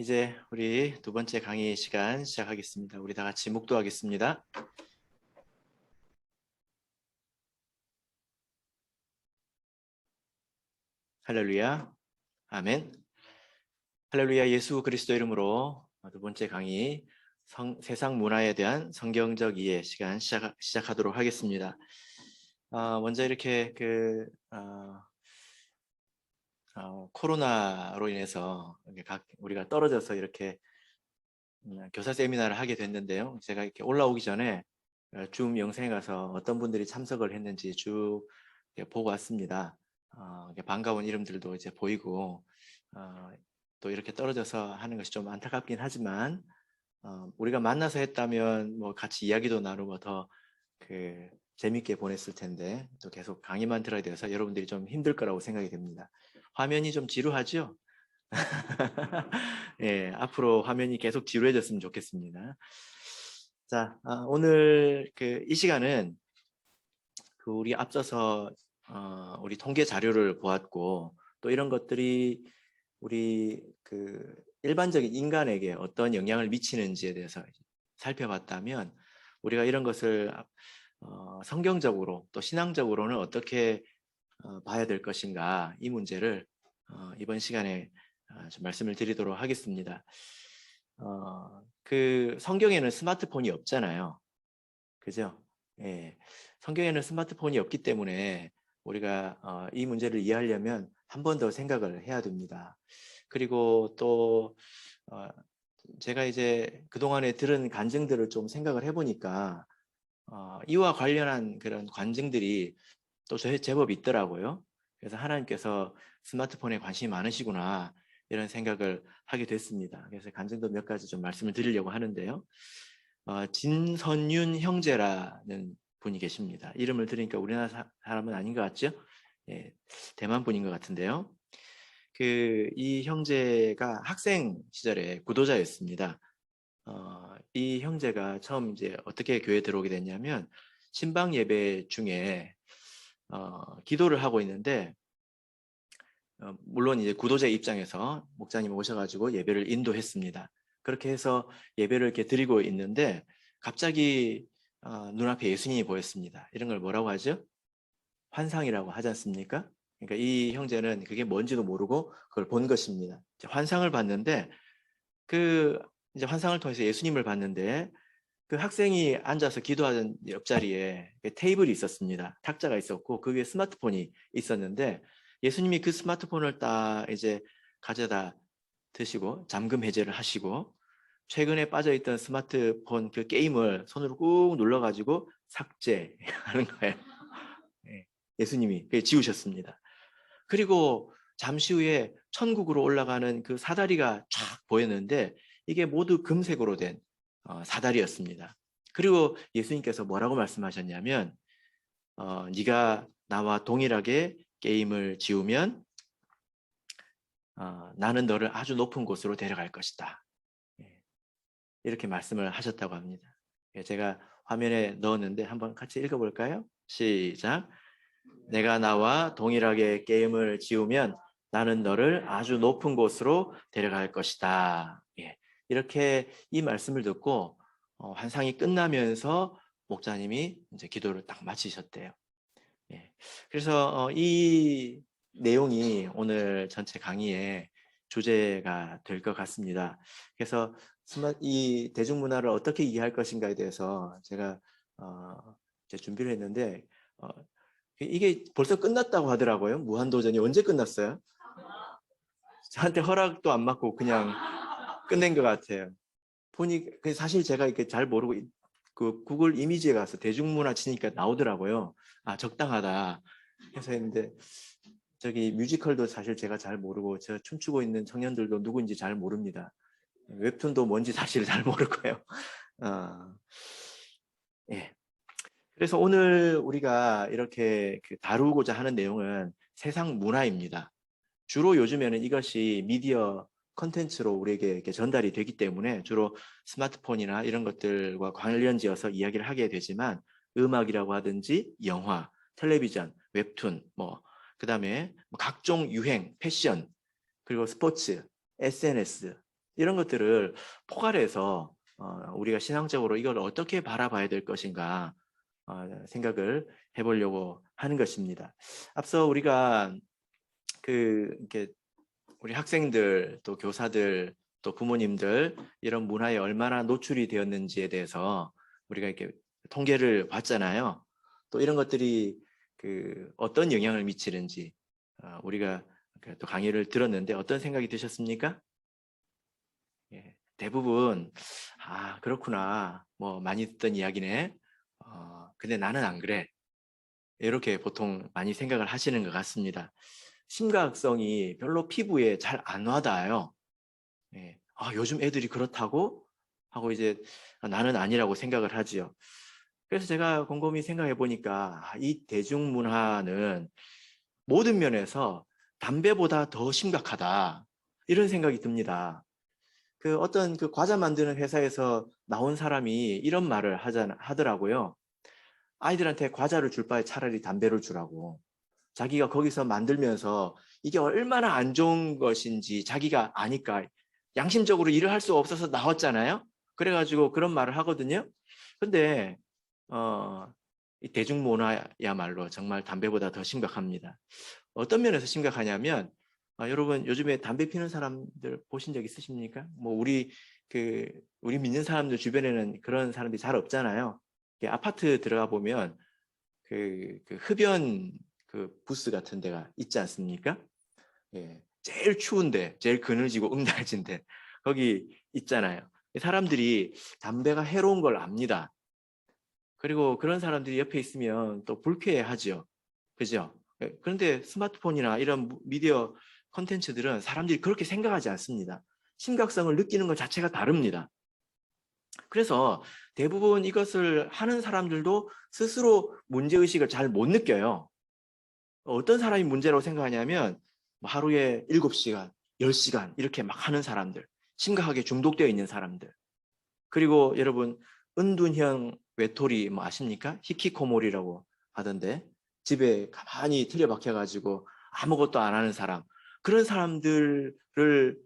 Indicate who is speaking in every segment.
Speaker 1: 이제 우리 두 번째 강의 시간 시작하겠습니다. 우리 다 같이 묵도하겠습니다. 할렐루야, 아멘. 할렐루야, 예수 그리스도 이름으로 두 번째 강의 세상 문화에 대한 성경적 이해 시간 시작하도록 하겠습니다. 먼저 이렇게 코로나로 인해서 우리가 떨어져서 이렇게 교사 세미나를 하게 됐는데요. 제가 이렇게 올라오기 전에 줌 영상에 가서 어떤 분들이 참석을 했는지 쭉 보고 왔습니다. 반가운 이름들도 이제 보이고 또 이렇게 떨어져서 하는 것이 좀 안타깝긴 하지만 우리가 만나서 했다면 뭐 같이 이야기도 나누고 더 재밌게 보냈을 텐데 또 계속 강의만 들어야 돼서 여러분들이 좀 힘들 거라고 생각이 됩니다. 화면이 좀 지루하죠? 예, 앞으로 화면이 계속 지루해졌으면 좋겠습니다. 자, 오늘 이 시간은 우리 앞서서 우리 통계 자료를 보았고 또 이런 것들이 우리 일반적인 인간에게 어떤 영향을 미치는지에 대해서 살펴봤다면 우리가 이런 것을 성경적으로 또 신앙적으로는 어떻게 봐야 될 것인가, 이 문제를 이번 시간에 좀 말씀을 드리도록 하겠습니다. 성경에는 스마트폰이 없잖아요. 그죠? 예. 성경에는 스마트폰이 없기 때문에 우리가 이 문제를 이해하려면 한 번 더 생각을 해야 됩니다. 그리고 또 제가 이제 그동안에 들은 간증들을 좀 생각을 해보니까 이와 관련한 그런 간증들이 또 제법 있더라고요. 그래서 하나님께서 스마트폰에 관심이 많으시구나, 이런 생각을 하게 됐습니다. 그래서 간증도 몇 가지 좀 말씀을 드리려고 하는데요. 진선윤 형제라는 분이 계십니다. 이름을 들으니까 우리나라 사람은 아닌 것 같죠? 예, 대만 분인 것 같은데요. 이 형제가 학생 시절에 구도자였습니다. 이 형제가 처음 이제 어떻게 교회에 들어오게 됐냐면 신방 예배 중에 기도를 하고 있는데 물론 이제 구도자 입장에서 목사님 오셔가지고 예배를 인도했습니다. 그렇게 해서 예배를 이렇게 드리고 있는데 갑자기 눈앞에 예수님이 보였습니다. 이런 걸 뭐라고 하죠? 환상이라고 하지 않습니까? 그러니까 이 형제는 그게 뭔지도 모르고 그걸 본 것입니다. 환상을 봤는데 이제 환상을 통해서 예수님을 봤는데 그 학생이 앉아서 기도하던 옆자리에 테이블이 있었습니다. 탁자가 있었고 그 위에 스마트폰이 있었는데 예수님이 그 스마트폰을 딱 이제 가져다 드시고 잠금 해제를 하시고 최근에 빠져있던 스마트폰 그 게임을 손으로 꾹 눌러가지고 삭제하는 거예요. 예수님이 지우셨습니다. 그리고 잠시 후에 천국으로 올라가는 그 사다리가 쫙 보였는데 이게 모두 금색으로 된 사다리였습니다. 그리고 예수님께서 뭐라고 말씀하셨냐면 네가 나와 동일하게 게임을 지우면 나는 너를 아주 높은 곳으로 데려갈 것이다. 이렇게 말씀을 하셨다고 합니다. 제가 화면에 넣었는데 한번 같이 읽어볼까요? 시작. 내가 나와 동일하게 게임을 지우면 나는 너를 아주 높은 곳으로 데려갈 것이다. 이렇게 이 말씀을 듣고 환상이 끝나면서 목사님이 이제 기도를 딱 마치셨대요. 그래서 이 내용이 오늘 전체 강의의 주제가 될 것 같습니다. 그래서 이 대중문화를 어떻게 이해할 것인가에 대해서 제가 이제 준비를 했는데 이게 벌써 끝났다고 하더라고요. 무한도전이 언제 끝났어요? 저한테 허락도 안 받고 그냥 끝낸 것 같아요. 보니 사실 제가 이렇게 잘 모르고 그 구글 이미지에 가서 대중문화 치니까 나오더라고요. 아, 적당하다 해서 했는데 저기 뮤지컬도 사실 제가 잘 모르고 저 춤추고 있는 청년들도 누구인지 잘 모릅니다. 웹툰도 뭔지 사실 잘 모르고요. 예. 그래서 오늘 우리가 이렇게 다루고자 하는 내용은 세상 문화입니다. 주로 요즘에는 이것이 미디어 컨텐츠로 우리에게 이렇게 전달이 되기 때문에 주로 스마트폰이나 이런 것들과 관련지어서 이야기를 하게 되지만 음악이라고 하든지 영화, 텔레비전, 웹툰, 그다음에 각종 유행, 패션, 그리고 스포츠, SNS, 이런 것들을 포괄해서 우리가 신앙적으로 이걸 어떻게 바라봐야 될 것인가 생각을 해보려고 하는 것입니다. 앞서 우리가 이렇게 우리 학생들 또 교사들 또 부모님들 이런 문화에 얼마나 노출이 되었는지에 대해서 우리가 이렇게 통계를 봤잖아요. 또 이런 것들이 어떤 영향을 미치는지 우리가 또 강의를 들었는데 어떤 생각이 드셨습니까? 예, 대부분 그렇구나 뭐 많이 듣던 이야기네. 근데 나는 안 그래. 이렇게 보통 많이 생각을 하시는 것 같습니다. 심각성이 별로 피부에 잘 안 와닿아요. 예. 요즘 애들이 그렇다고 하고 이제 나는 아니라고 생각을 하지요. 그래서 제가 곰곰이 생각해 보니까 이 대중문화는 모든 면에서 담배보다 더 심각하다. 이런 생각이 듭니다. 어떤 과자 만드는 회사에서 나온 사람이 이런 말을 하더라고요. 아이들한테 과자를 줄 바에 차라리 담배를 주라고. 자기가 거기서 만들면서 이게 얼마나 안 좋은 것인지 자기가 아니까 양심적으로 일을 할 수 없어서 나왔잖아요. 그래가지고 그런 말을 하거든요. 근데 이 대중문화야말로 정말 담배보다 더 심각합니다. 어떤 면에서 심각하냐면 여러분 요즘에 담배 피는 사람들 보신 적 있으십니까? 뭐 우리 믿는 사람들 주변에는 그런 사람들이 잘 없잖아요. 아파트 들어가 보면 흡연 부스 같은 데가 있지 않습니까? 예, 제일 추운데, 제일 그늘지고 응달진데 거기 있잖아요. 사람들이 담배가 해로운 걸 압니다. 그리고 그런 사람들이 옆에 있으면 또 불쾌해하죠. 그죠? 그런데 스마트폰이나 이런 미디어 콘텐츠들은 사람들이 그렇게 생각하지 않습니다. 심각성을 느끼는 것 자체가 다릅니다. 그래서 대부분 이것을 하는 사람들도 스스로 문제의식을 잘 못 느껴요. 어떤 사람이 문제라고 생각하냐면 하루에 7시간, 10시간 이렇게 막 하는 사람들, 심각하게 중독되어 있는 사람들. 그리고 여러분 은둔형 외톨이 뭐 아십니까? 히키코모리라고 하던데 집에 가만히 틀려박혀가지고 아무것도 안 하는 사람. 그런 사람들을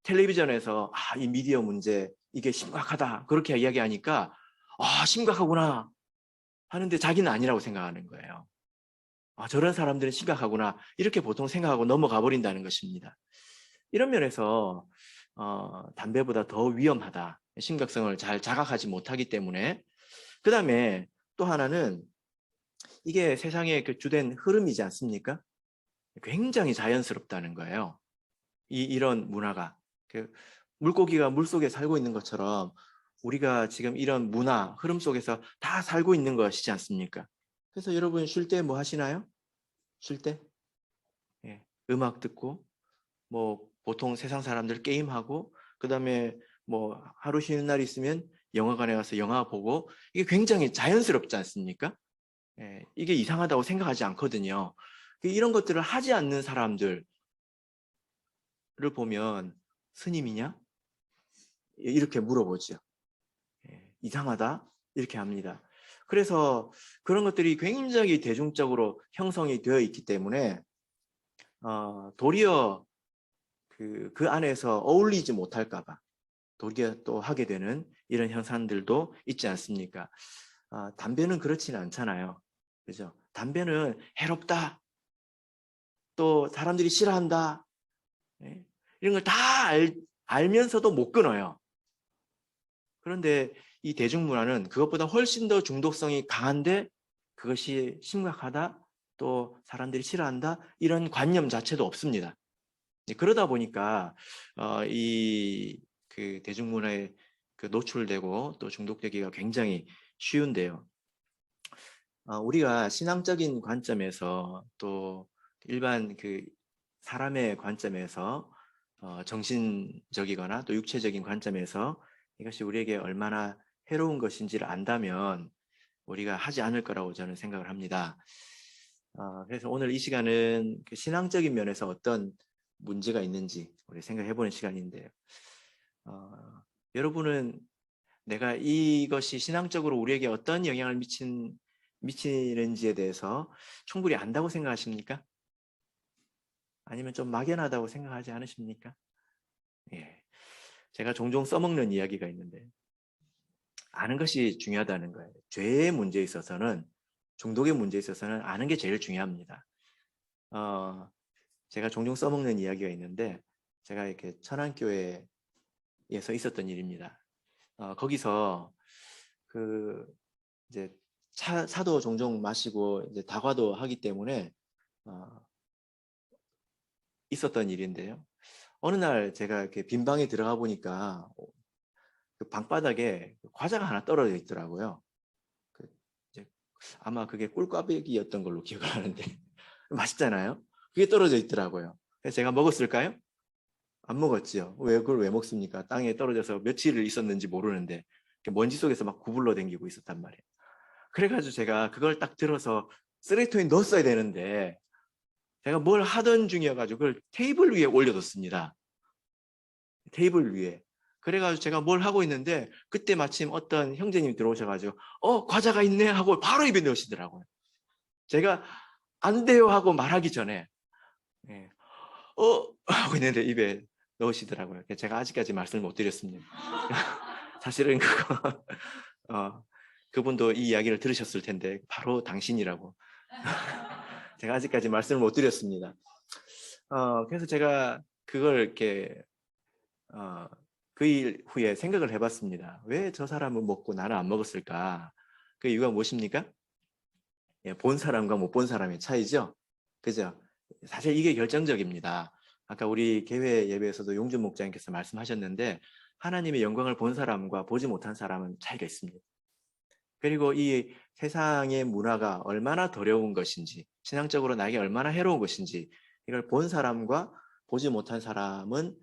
Speaker 1: 텔레비전에서 이 미디어 문제 이게 심각하다 그렇게 이야기하니까 심각하구나 하는데 자기는 아니라고 생각하는 거예요. 저런 사람들은 심각하구나 이렇게 보통 생각하고 넘어가 버린다는 것입니다. 이런 면에서 담배보다 더 위험하다. 심각성을 잘 자각하지 못하기 때문에. 그 다음에 또 하나는 이게 세상의 주된 흐름이지 않습니까? 굉장히 자연스럽다는 거예요. 이런 문화가. 물고기가 물속에 살고 있는 것처럼 우리가 지금 이런 문화, 흐름 속에서 다 살고 있는 것이지 않습니까? 그래서 여러분 쉴 때 뭐 하시나요? 쉴 때? 예, 음악 듣고 뭐 보통 세상 사람들 게임하고 그다음에 뭐 하루 쉬는 날 있으면 영화관에 가서 영화 보고 이게 굉장히 자연스럽지 않습니까? 예, 이게 이상하다고 생각하지 않거든요. 이런 것들을 하지 않는 사람들을 보면 스님이냐? 이렇게 물어보죠. 예, 이상하다? 이렇게 합니다. 그래서 그런 것들이 굉장히 대중적으로 형성이 되어 있기 때문에 도리어 그 안에서 어울리지 못할까 봐 도리어 또 하게 되는 이런 현상들도 있지 않습니까? 담배는 그렇지는 않잖아요. 그죠? 담배는 해롭다. 또 사람들이 싫어한다. 예? 이런 걸 다 알면서도 못 끊어요. 그런데 이 대중문화는 그것보다 훨씬 더 중독성이 강한데 그것이 심각하다. 또 사람들이 싫어한다. 이런 관념 자체도 없습니다. 그러다 보니까 이 대중문화에 노출되고 또 중독되기가 굉장히 쉬운데요. 우리가 신앙적인 관점에서 또 일반 사람의 관점에서 정신적이거나 또 육체적인 관점에서 이것이 우리에게 얼마나 해로운 것인지를 안다면 우리가 하지 않을 거라고 저는 생각을 합니다. 그래서 오늘 이 시간은 신앙적인 면에서 어떤 문제가 있는지 우리 생각해보는 시간인데요. 여러분은 내가 이것이 신앙적으로 우리에게 어떤 영향을 미치는지에 대해서 충분히 안다고 생각하십니까? 아니면 좀 막연하다고 생각하지 않으십니까? 예. 제가 종종 써먹는 이야기가 있는데 아는 것이 중요하다는 거예요. 죄의 문제에 있어서는 중독의 문제에 있어서는 아는 게 제일 중요합니다. 제가 종종 써먹는 이야기가 있는데 제가 이렇게 천안교회에서 있었던 일입니다. 거기서 그 이제 차도 종종 마시고 이제 다과도 하기 때문에 있었던 일인데요. 어느 날 제가 이렇게 빈 방에 들어가 보니까 그 방바닥에 과자가 하나 떨어져 있더라고요. 이제 아마 그게 꿀꽈배기였던 걸로 기억을 하는데 맛있잖아요. 그게 떨어져 있더라고요. 그래서 제가 먹었을까요? 안 먹었지요. 그걸 왜 먹습니까? 땅에 떨어져서 며칠을 있었는지 모르는데 먼지 속에서 막 구불러 댕기고 있었단 말이에요. 그래가지고 제가 그걸 딱 들어서 쓰레기통에 넣었어야 되는데 제가 뭘 하던 중이어가지고 그걸 테이블 위에 올려뒀습니다. 테이블 위에. 그래가지고 제가 뭘 하고 있는데 그때 마침 어떤 형제님이 들어오셔가지고 과자가 있네 하고 바로 입에 넣으시더라고요. 제가 안 돼요 하고 말하기 전에 예, 하고 있는데 입에 넣으시더라고요. 제가 아직까지 말씀을 못 드렸습니다. 사실은 그거 그분도 이 이야기를 들으셨을 텐데 바로 당신이라고 제가 아직까지 말씀을 못 드렸습니다. 그래서 제가 그걸 이렇게 그 일 후에 생각을 해봤습니다. 왜 저 사람은 먹고 나는 안 먹었을까? 그 이유가 무엇입니까? 예, 본 사람과 못 본 사람의 차이죠. 그죠? 사실 이게 결정적입니다. 아까 우리 개회 예배에서도 용준 목장님께서 말씀하셨는데 하나님의 영광을 본 사람과 보지 못한 사람은 차이가 있습니다. 그리고 이 세상의 문화가 얼마나 더러운 것인지, 신앙적으로 나에게 얼마나 해로운 것인지 이걸 본 사람과 보지 못한 사람은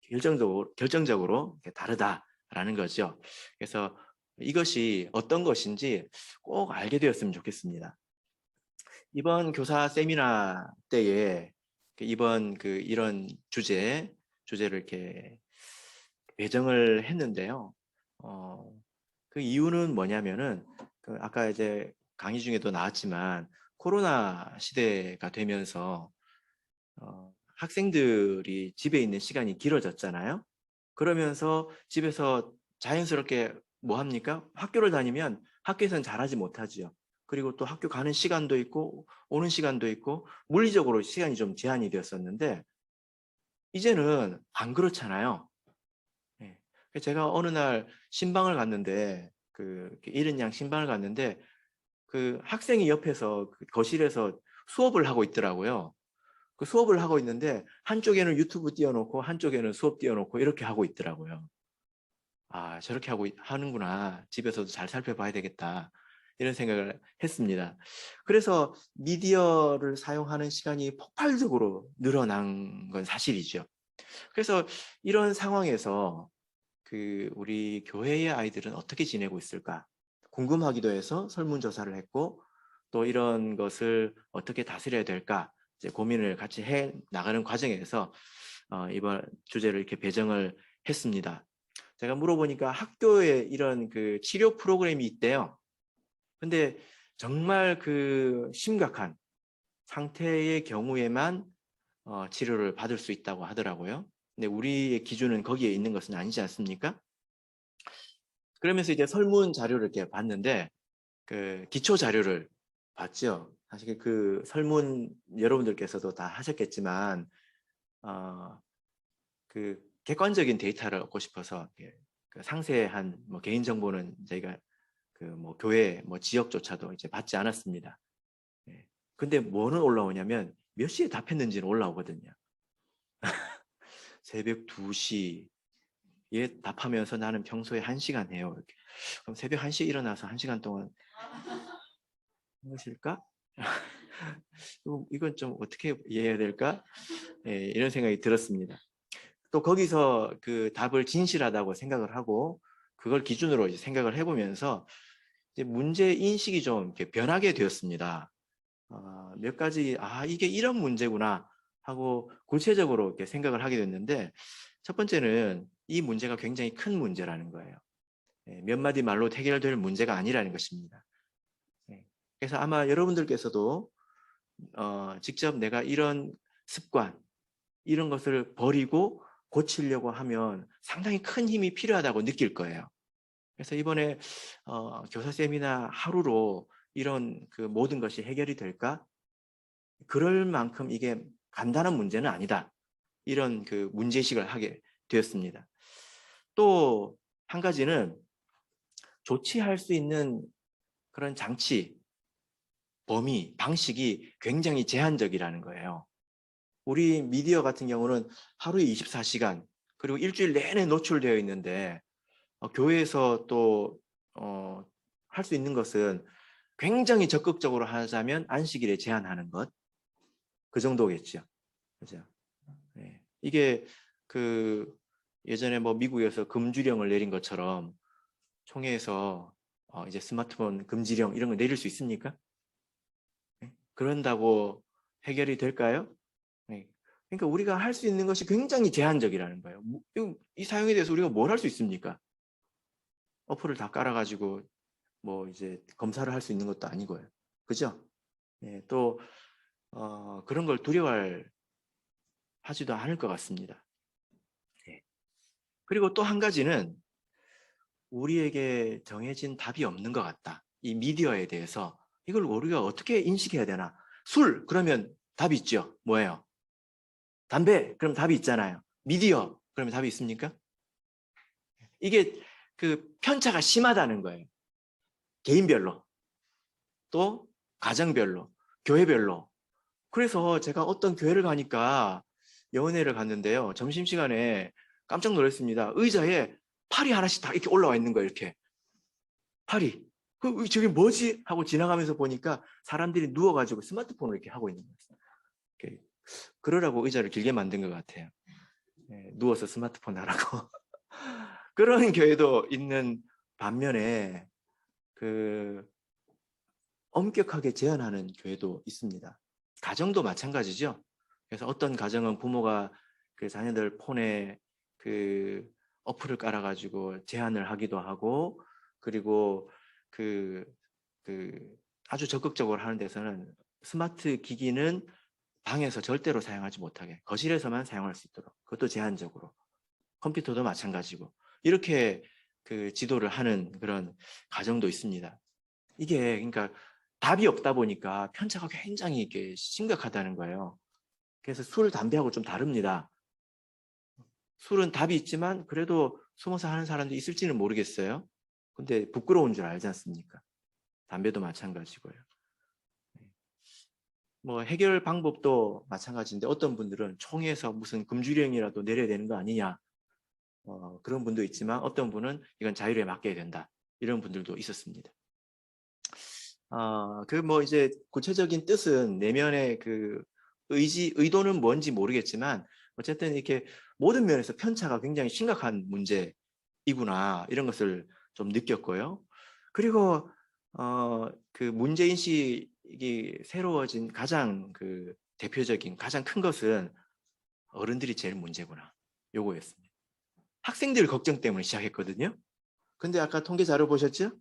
Speaker 1: 결정적으로 다르다라는 거죠. 그래서 이것이 어떤 것인지 꼭 알게 되었으면 좋겠습니다. 이번 교사 세미나 때에 이번 이런 주제를 이렇게 배정을 했는데요. 그 이유는 뭐냐면은 아까 이제 강의 중에도 나왔지만 코로나 시대가 되면서 학생들이 집에 있는 시간이 길어졌잖아요. 그러면서 집에서 자연스럽게 뭐 합니까? 학교를 다니면 학교에서는 잘하지 못하지요. 그리고 또 학교 가는 시간도 있고 오는 시간도 있고 물리적으로 시간이 좀 제한이 되었었는데 이제는 안 그렇잖아요. 예. 제가 어느 날 신방을 갔는데 이른 양 신방을 갔는데 그 학생이 옆에서 거실에서 수업을 하고 있더라고요. 그 수업을 하고 있는데 한쪽에는 유튜브 띄워놓고 한쪽에는 수업 띄워놓고 이렇게 하고 있더라고요. 아, 저렇게 하는구나. 집에서도 잘 살펴봐야 되겠다. 이런 생각을 했습니다. 그래서 미디어를 사용하는 시간이 폭발적으로 늘어난 건 사실이죠. 그래서 이런 상황에서 우리 교회의 아이들은 어떻게 지내고 있을까? 궁금하기도 해서 설문조사를 했고 또 이런 것을 어떻게 다스려야 될까? 이제 고민을 같이 해 나가는 과정에서 이번 주제를 이렇게 배정을 했습니다. 제가 물어보니까 학교에 이런 치료 프로그램이 있대요. 근데 정말 심각한 상태의 경우에만 치료를 받을 수 있다고 하더라고요. 근데 우리의 기준은 거기에 있는 것은 아니지 않습니까? 그러면서 이제 설문 자료를 이렇게 봤는데 기초 자료를 봤죠. 사실 설문 여러분들께서도 다 하셨겠지만 객관적인 데이터를 얻고 싶어서 상세한 개인 정보는 저희가 교회 지역조차도 이제 받지 않았습니다. 예. 근데 뭐는 올라오냐면 몇 시에 답했는지는 올라오거든요. 새벽 2시에 답하면서 나는 평소에 1시간 해요. 이렇게. 그럼 새벽 1시에 일어나서 1시간 동안 무엇일까? 이건 좀 어떻게 이해해야 될까? 예, 이런 생각이 들었습니다. 또 거기서 답을 진실하다고 생각을 하고 그걸 기준으로 이제 생각을 해보면서 이제 문제 인식이 좀 이렇게 변하게 되었습니다. 몇 가지 이게 이런 문제구나 하고 구체적으로 이렇게 생각을 하게 됐는데 첫 번째는 이 문제가 굉장히 큰 문제라는 거예요. 예, 몇 마디 말로 해결될 문제가 아니라는 것입니다. 예, 그래서 아마 여러분들께서도 직접 내가 이런 습관 이런 것을 버리고 고치려고 하면 상당히 큰 힘이 필요하다고 느낄 거예요. 그래서 이번에 교사 세미나 하루로 이런 그 모든 것이 해결이 될까? 그럴 만큼 이게 간단한 문제는 아니다. 이런 그 문제의식을 하게 되었습니다. 또 한 가지는 조치할 수 있는 그런 장치, 범위, 방식이 굉장히 제한적이라는 거예요. 우리 미디어 같은 경우는 하루에 24시간 그리고 일주일 내내 노출되어 있는데 교회에서 또 할 수 있는 것은 굉장히 적극적으로 하자면 안식일에 제한하는 것, 그 정도겠죠. 그죠? 네. 이게 그 예전에 뭐 미국에서 금주령을 내린 것처럼 총회에서 이제 스마트폰 금지령 이런 거 내릴 수 있습니까? 네. 그런다고 해결이 될까요? 네. 그러니까 우리가 할 수 있는 것이 굉장히 제한적이라는 거예요. 이 사용에 대해서 우리가 뭘 할 수 있습니까? 어플을 다 깔아가지고 뭐 이제 검사를 할 수 있는 것도 아니고요. 그죠? 네. 또 그런 걸 두려워하지도 않을 것 같습니다. 네. 그리고 또 한 가지는 우리에게 정해진 답이 없는 것 같다. 이 미디어에 대해서 이걸 우리가 어떻게 인식해야 되나? 술 그러면 답이 있죠. 뭐예요? 담배 그럼 답이 있잖아요. 미디어 그러면 답이 있습니까? 이게 그 편차가 심하다는 거예요. 개인별로 또 가정별로 교회별로. 그래서 제가 어떤 교회를 가니까 여은회를 갔는데요. 점심시간에 깜짝 놀랐습니다. 의자에 팔이 하나씩 다 이렇게 올라와 있는 거예요. 이렇게 팔이. 저게 뭐지? 하고 지나가면서 보니까 사람들이 누워가지고 스마트폰을 이렇게 하고 있는 거예요. 그러라고 의자를 길게 만든 것 같아요. 네, 누워서 스마트폰 하라고. 그런 교회도 있는 반면에 그 엄격하게 제한하는 교회도 있습니다. 가정도 마찬가지죠. 그래서 어떤 가정은 부모가 그 자녀들 폰에 그 어플을 깔아가지고 제한을 하기도 하고, 그리고 그, 그 아주 적극적으로 하는 데서는 스마트 기기는 방에서 절대로 사용하지 못하게 거실에서만 사용할 수 있도록, 그것도 제한적으로. 컴퓨터도 마찬가지고 이렇게 그 지도를 하는 그런 가정도 있습니다. 이게 그러니까 답이 없다 보니까 편차가 굉장히 이게 심각하다는 거예요. 그래서 술, 담배하고 좀 다릅니다. 술은 답이 있지만 그래도 숨어서 하는 사람도 있을지는 모르겠어요. 근데 부끄러운 줄 알지 않습니까? 담배도 마찬가지고요. 뭐 해결 방법도 마찬가지인데 어떤 분들은 총회에서 무슨 금주령이라도 내려야 되는 거 아니냐, 그런 분도 있지만 어떤 분은 이건 자율에 맡겨야 된다, 이런 분들도 있었습니다. 그 뭐 이제 구체적인 뜻은 내면의 그 의도는 뭔지 모르겠지만 어쨌든 이렇게 모든 면에서 편차가 굉장히 심각한 문제이구나, 이런 것을 좀 느꼈고요. 그리고 그 문제인식이 새로워진 가장 그 대표적인 가장 큰 것은 어른들이 제일 문제구나, 요거였습니다. 학생들 걱정 때문에 시작했거든요. 근데 아까 통계 자료 보셨죠?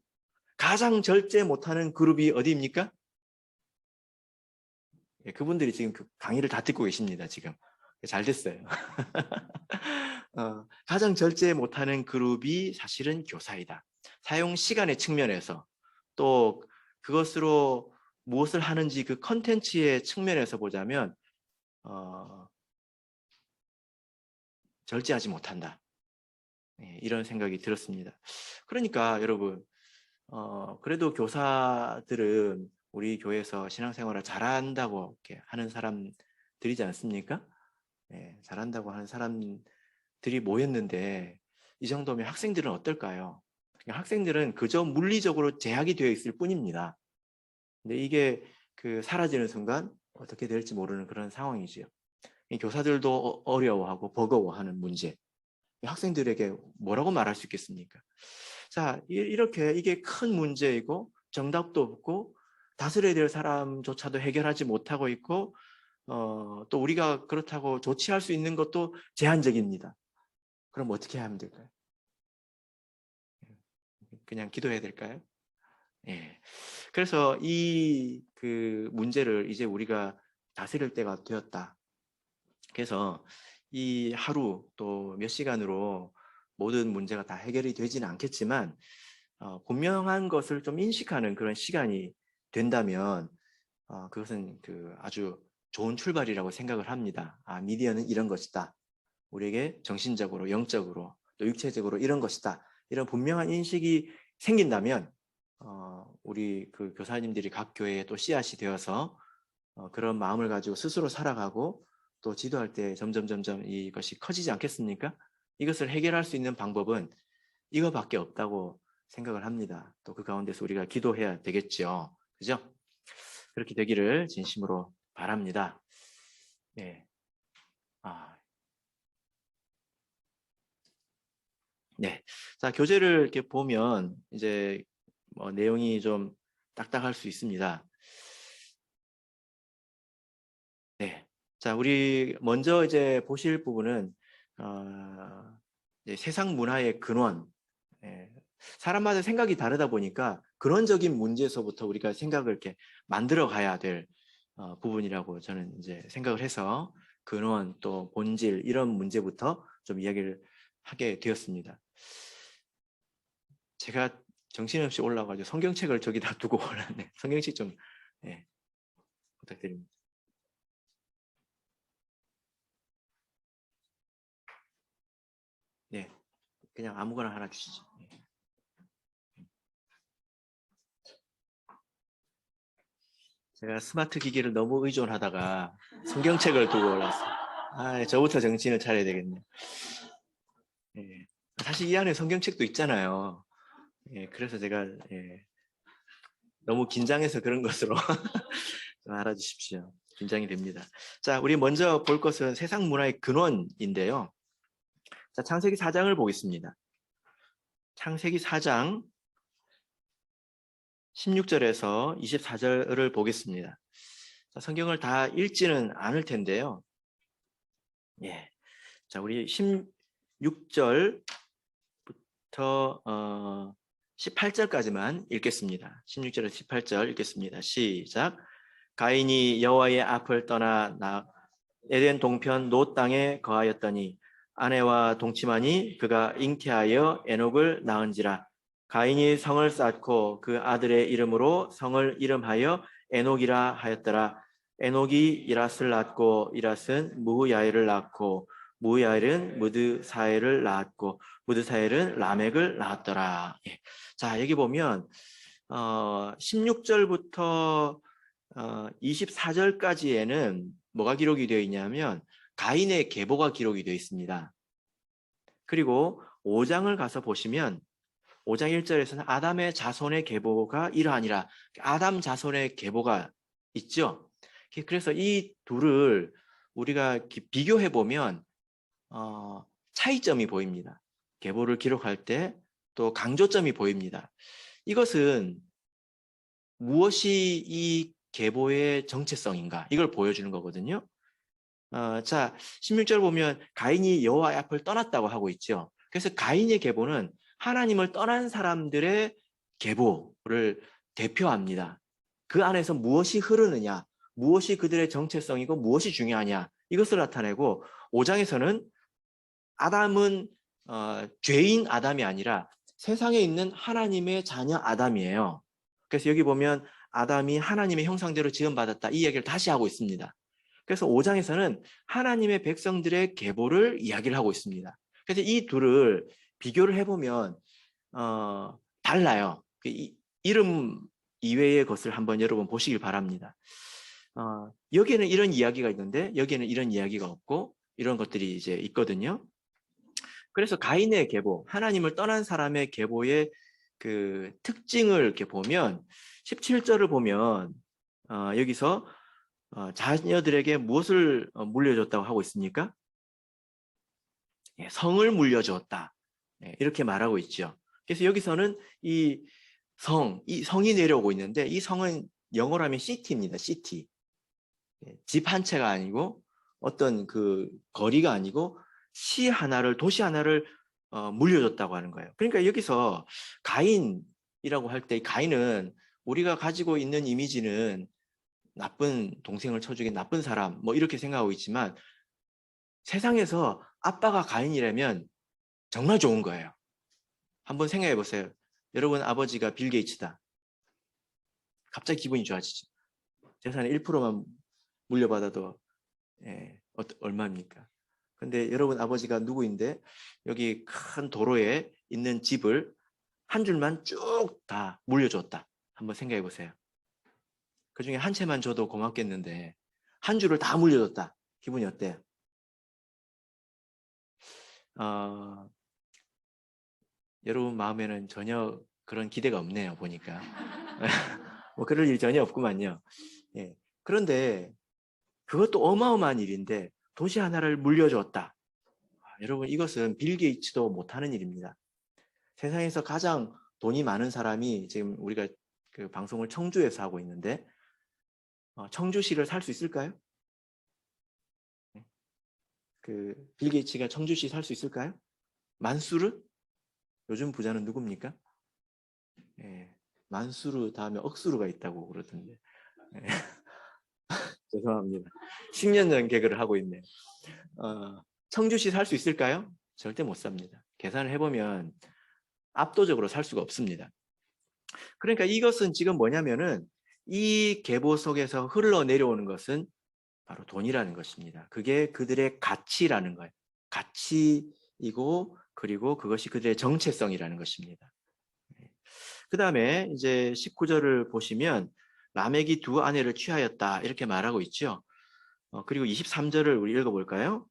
Speaker 1: 가장 절제 못하는 그룹이 어디입니까? 예, 그분들이 지금 그 강의를 다 듣고 계십니다. 지금 잘 됐어요. 가장 절제 못하는 그룹이 사실은 교사이다. 사용 시간의 측면에서 또 그것으로 무엇을 하는지 그 컨텐츠의 측면에서 보자면 절제하지 못한다. 예, 이런 생각이 들었습니다. 그러니까 여러분 그래도 교사들은 우리 교회에서 신앙생활을 잘한다고 이렇게 하는 사람들이지 않습니까? 네, 잘한다고 하는 사람들이 모였는데 이 정도면 학생들은 어떨까요? 학생들은 그저 물리적으로 제약이 되어 있을 뿐입니다. 근데 이게 그 사라지는 순간 어떻게 될지 모르는 그런 상황이지요. 교사들도 어려워하고 버거워하는 문제. 학생들에게 뭐라고 말할 수 있겠습니까? 자, 이렇게 이게 큰 문제이고 정답도 없고 다스려야 될 사람조차도 해결하지 못하고 있고 또 우리가 그렇다고 조치할 수 있는 것도 제한적입니다. 그럼 어떻게 하면 될까요? 그냥 기도해야 될까요? 예. 그래서 이 그 문제를 이제 우리가 다스릴 때가 되었다. 그래서 이 하루 또 몇 시간으로 모든 문제가 다 해결이 되지는 않겠지만 분명한 것을 좀 인식하는 그런 시간이 된다면 그것은 아주 좋은 출발이라고 생각을 합니다. 미디어는 이런 것이다. 우리에게 정신적으로, 영적으로, 또 육체적으로 이런 것이다. 이런 분명한 인식이 생긴다면 우리 그 교사님들이 각 교회에 또 씨앗이 되어서 그런 마음을 가지고 스스로 살아가고 또 지도할 때 점점 이것이 커지지 않겠습니까? 이것을 해결할 수 있는 방법은 이거밖에 없다고 생각을 합니다. 또 그 가운데서 우리가 기도해야 되겠죠. 그죠? 그렇게 되기를 진심으로 바랍니다. 네. 네. 자, 교재를 이렇게 보면 이제 내용이 좀 딱딱할 수 있습니다. 네. 자, 우리 먼저 이제 보실 부분은 이제 세상 문화의 근원. 예. 사람마다 생각이 다르다 보니까 근원적인 문제에서부터 우리가 생각을 이렇게 만들어 가야 될 부분이라고 저는 이제 생각을 해서 근원 또 본질 이런 문제부터 좀 이야기를 하게 되었습니다. 제가 정신없이 올라가지고 성경책을 저기다 두고 올랐네. 성경책 좀 부탁드립니다. 네, 그냥 아무거나 하나 주시죠. 제가 스마트 기기를 너무 의존하다가 성경책을 두고 올랐어요. 저부터 정신을 차려야 되겠네요. 예. 사실 이 안에 성경책도 있잖아요. 그래서 제가 너무 긴장해서 그런 것으로 좀 알아주십시오. 긴장이 됩니다. 자, 우리 먼저 볼 것은 세상 문화의 근원인데요. 자, 창세기 4장을 보겠습니다. 창세기 4장 16절에서 24절을 보겠습니다. 자, 성경을 다 읽지는 않을 텐데요. 예. 자, 우리 16절부터 18절까지만 읽겠습니다. 16절에서 18절 읽겠습니다. 시작. 가인이 여호와의 앞을 떠나 에덴 동편 노 땅에 거하였더니 아내와 동침하니 그가 잉태하여 에녹을 낳은지라. 가인이 성을 쌓고 그 아들의 이름으로 성을 이름하여 에녹이라 하였더라. 에녹이 이랏을 낳고 이랏은 무야엘을 낳고 무야엘은 무드사엘을 낳았고 무드사엘은 라멕을 낳았더라. 예. 자, 여기 보면 16절부터 24절까지에는 뭐가 기록이 되어 있냐면 가인의 계보가 기록이 되어 있습니다. 그리고 5장을 가서 보시면 5장 1절에서는 아담의 자손의 계보가 이러하니라. 아담 자손의 계보가 있죠. 그래서 이 둘을 우리가 비교해 보면 차이점이 보입니다. 계보를 기록할 때 또 강조점이 보입니다. 이것은 무엇이 이 계보의 정체성인가? 이걸 보여주는 거거든요. 자, 16절 보면 가인이 여호와의 앞을 떠났다고 하고 있죠. 그래서 가인의 계보는 하나님을 떠난 사람들의 계보를 대표합니다. 그 안에서 무엇이 흐르느냐, 무엇이 그들의 정체성이고 무엇이 중요하냐 이것을 나타내고 5장에서는 아담은 죄인 아담이 아니라 세상에 있는 하나님의 자녀 아담이에요. 그래서 여기 보면 아담이 하나님의 형상대로 지음받았다 이 이야기를 다시 하고 있습니다. 그래서 5장에서는 하나님의 백성들의 계보를 이야기를 하고 있습니다. 그래서 이 둘을 비교를 해보면 달라요. 이름 이외의 것을 한번 여러분 보시길 바랍니다. 여기에는 이런 이야기가 있는데 여기에는 이런 이야기가 없고 이런 것들이 이제 있거든요. 그래서 가인의 계보, 하나님을 떠난 사람의 계보의 그 특징을 이렇게 보면 17절을 보면 여기서 자녀들에게 무엇을 물려줬다고 하고 있습니까? 성을 물려주었다. 이렇게 말하고 있죠. 그래서 여기서는 이 성이 내려오고 있는데 이 성은 영어로 하면 city입니다. city. 집 한 채가 아니고 어떤 그 거리가 아니고 도시 하나를 물려줬다고 하는 거예요. 그러니까 여기서 가인이라고 할 때 가인은 우리가 가지고 있는 이미지는 나쁜 동생을 쳐주긴 나쁜 사람 뭐 이렇게 생각하고 있지만 세상에서 아빠가 가인이라면 정말 좋은 거예요. 한번 생각해 보세요. 여러분 아버지가 빌 게이츠다. 갑자기 기분이 좋아지죠. 재산의 1%만 물려받아도 얼마입니까? 근데 여러분 아버지가 누구인데 여기 큰 도로에 있는 집을 한 줄만 쭉 다 물려줬다. 한번 생각해 보세요. 그중에 한 채만 줘도 고맙겠는데 한 줄을 다 물려줬다. 기분이 어때요? 여러분 마음에는 전혀 그런 기대가 없네요. 보니까. 뭐 그럴 일 전혀 없구만요. 예. 그런데 그것도 어마어마한 일인데 도시 하나를 물려줬다. 여러분 이것은 빌 게이츠도 못하는 일입니다. 세상에서 가장 돈이 많은 사람이 지금 우리가 그 방송을 청주에서 하고 있는데 청주시를 살 수 있을까요? 그 빌 게이츠가 청주시 살 수 있을까요? 만수르? 요즘 부자는 누굽니까? 예, 만수르 다음에 억수르가 있다고 그러던데. 예. 죄송합니다. 10년 전 개그를 하고 있네요. 청주시 살 수 있을까요? 절대 못 삽니다. 계산을 해보면 압도적으로 살 수가 없습니다. 그러니까 이것은 지금 뭐냐면은 이 계보 속에서 흘러내려오는 것은 바로 돈이라는 것입니다. 그게 그들의 가치라는 거예요. 가치이고 그리고 그것이 그들의 정체성이라는 것입니다. 그 다음에 이제 19절을 보시면 라멕이 두 아내를 취하였다 이렇게 말하고 있죠. 그리고 23절을 우리 읽어볼까요?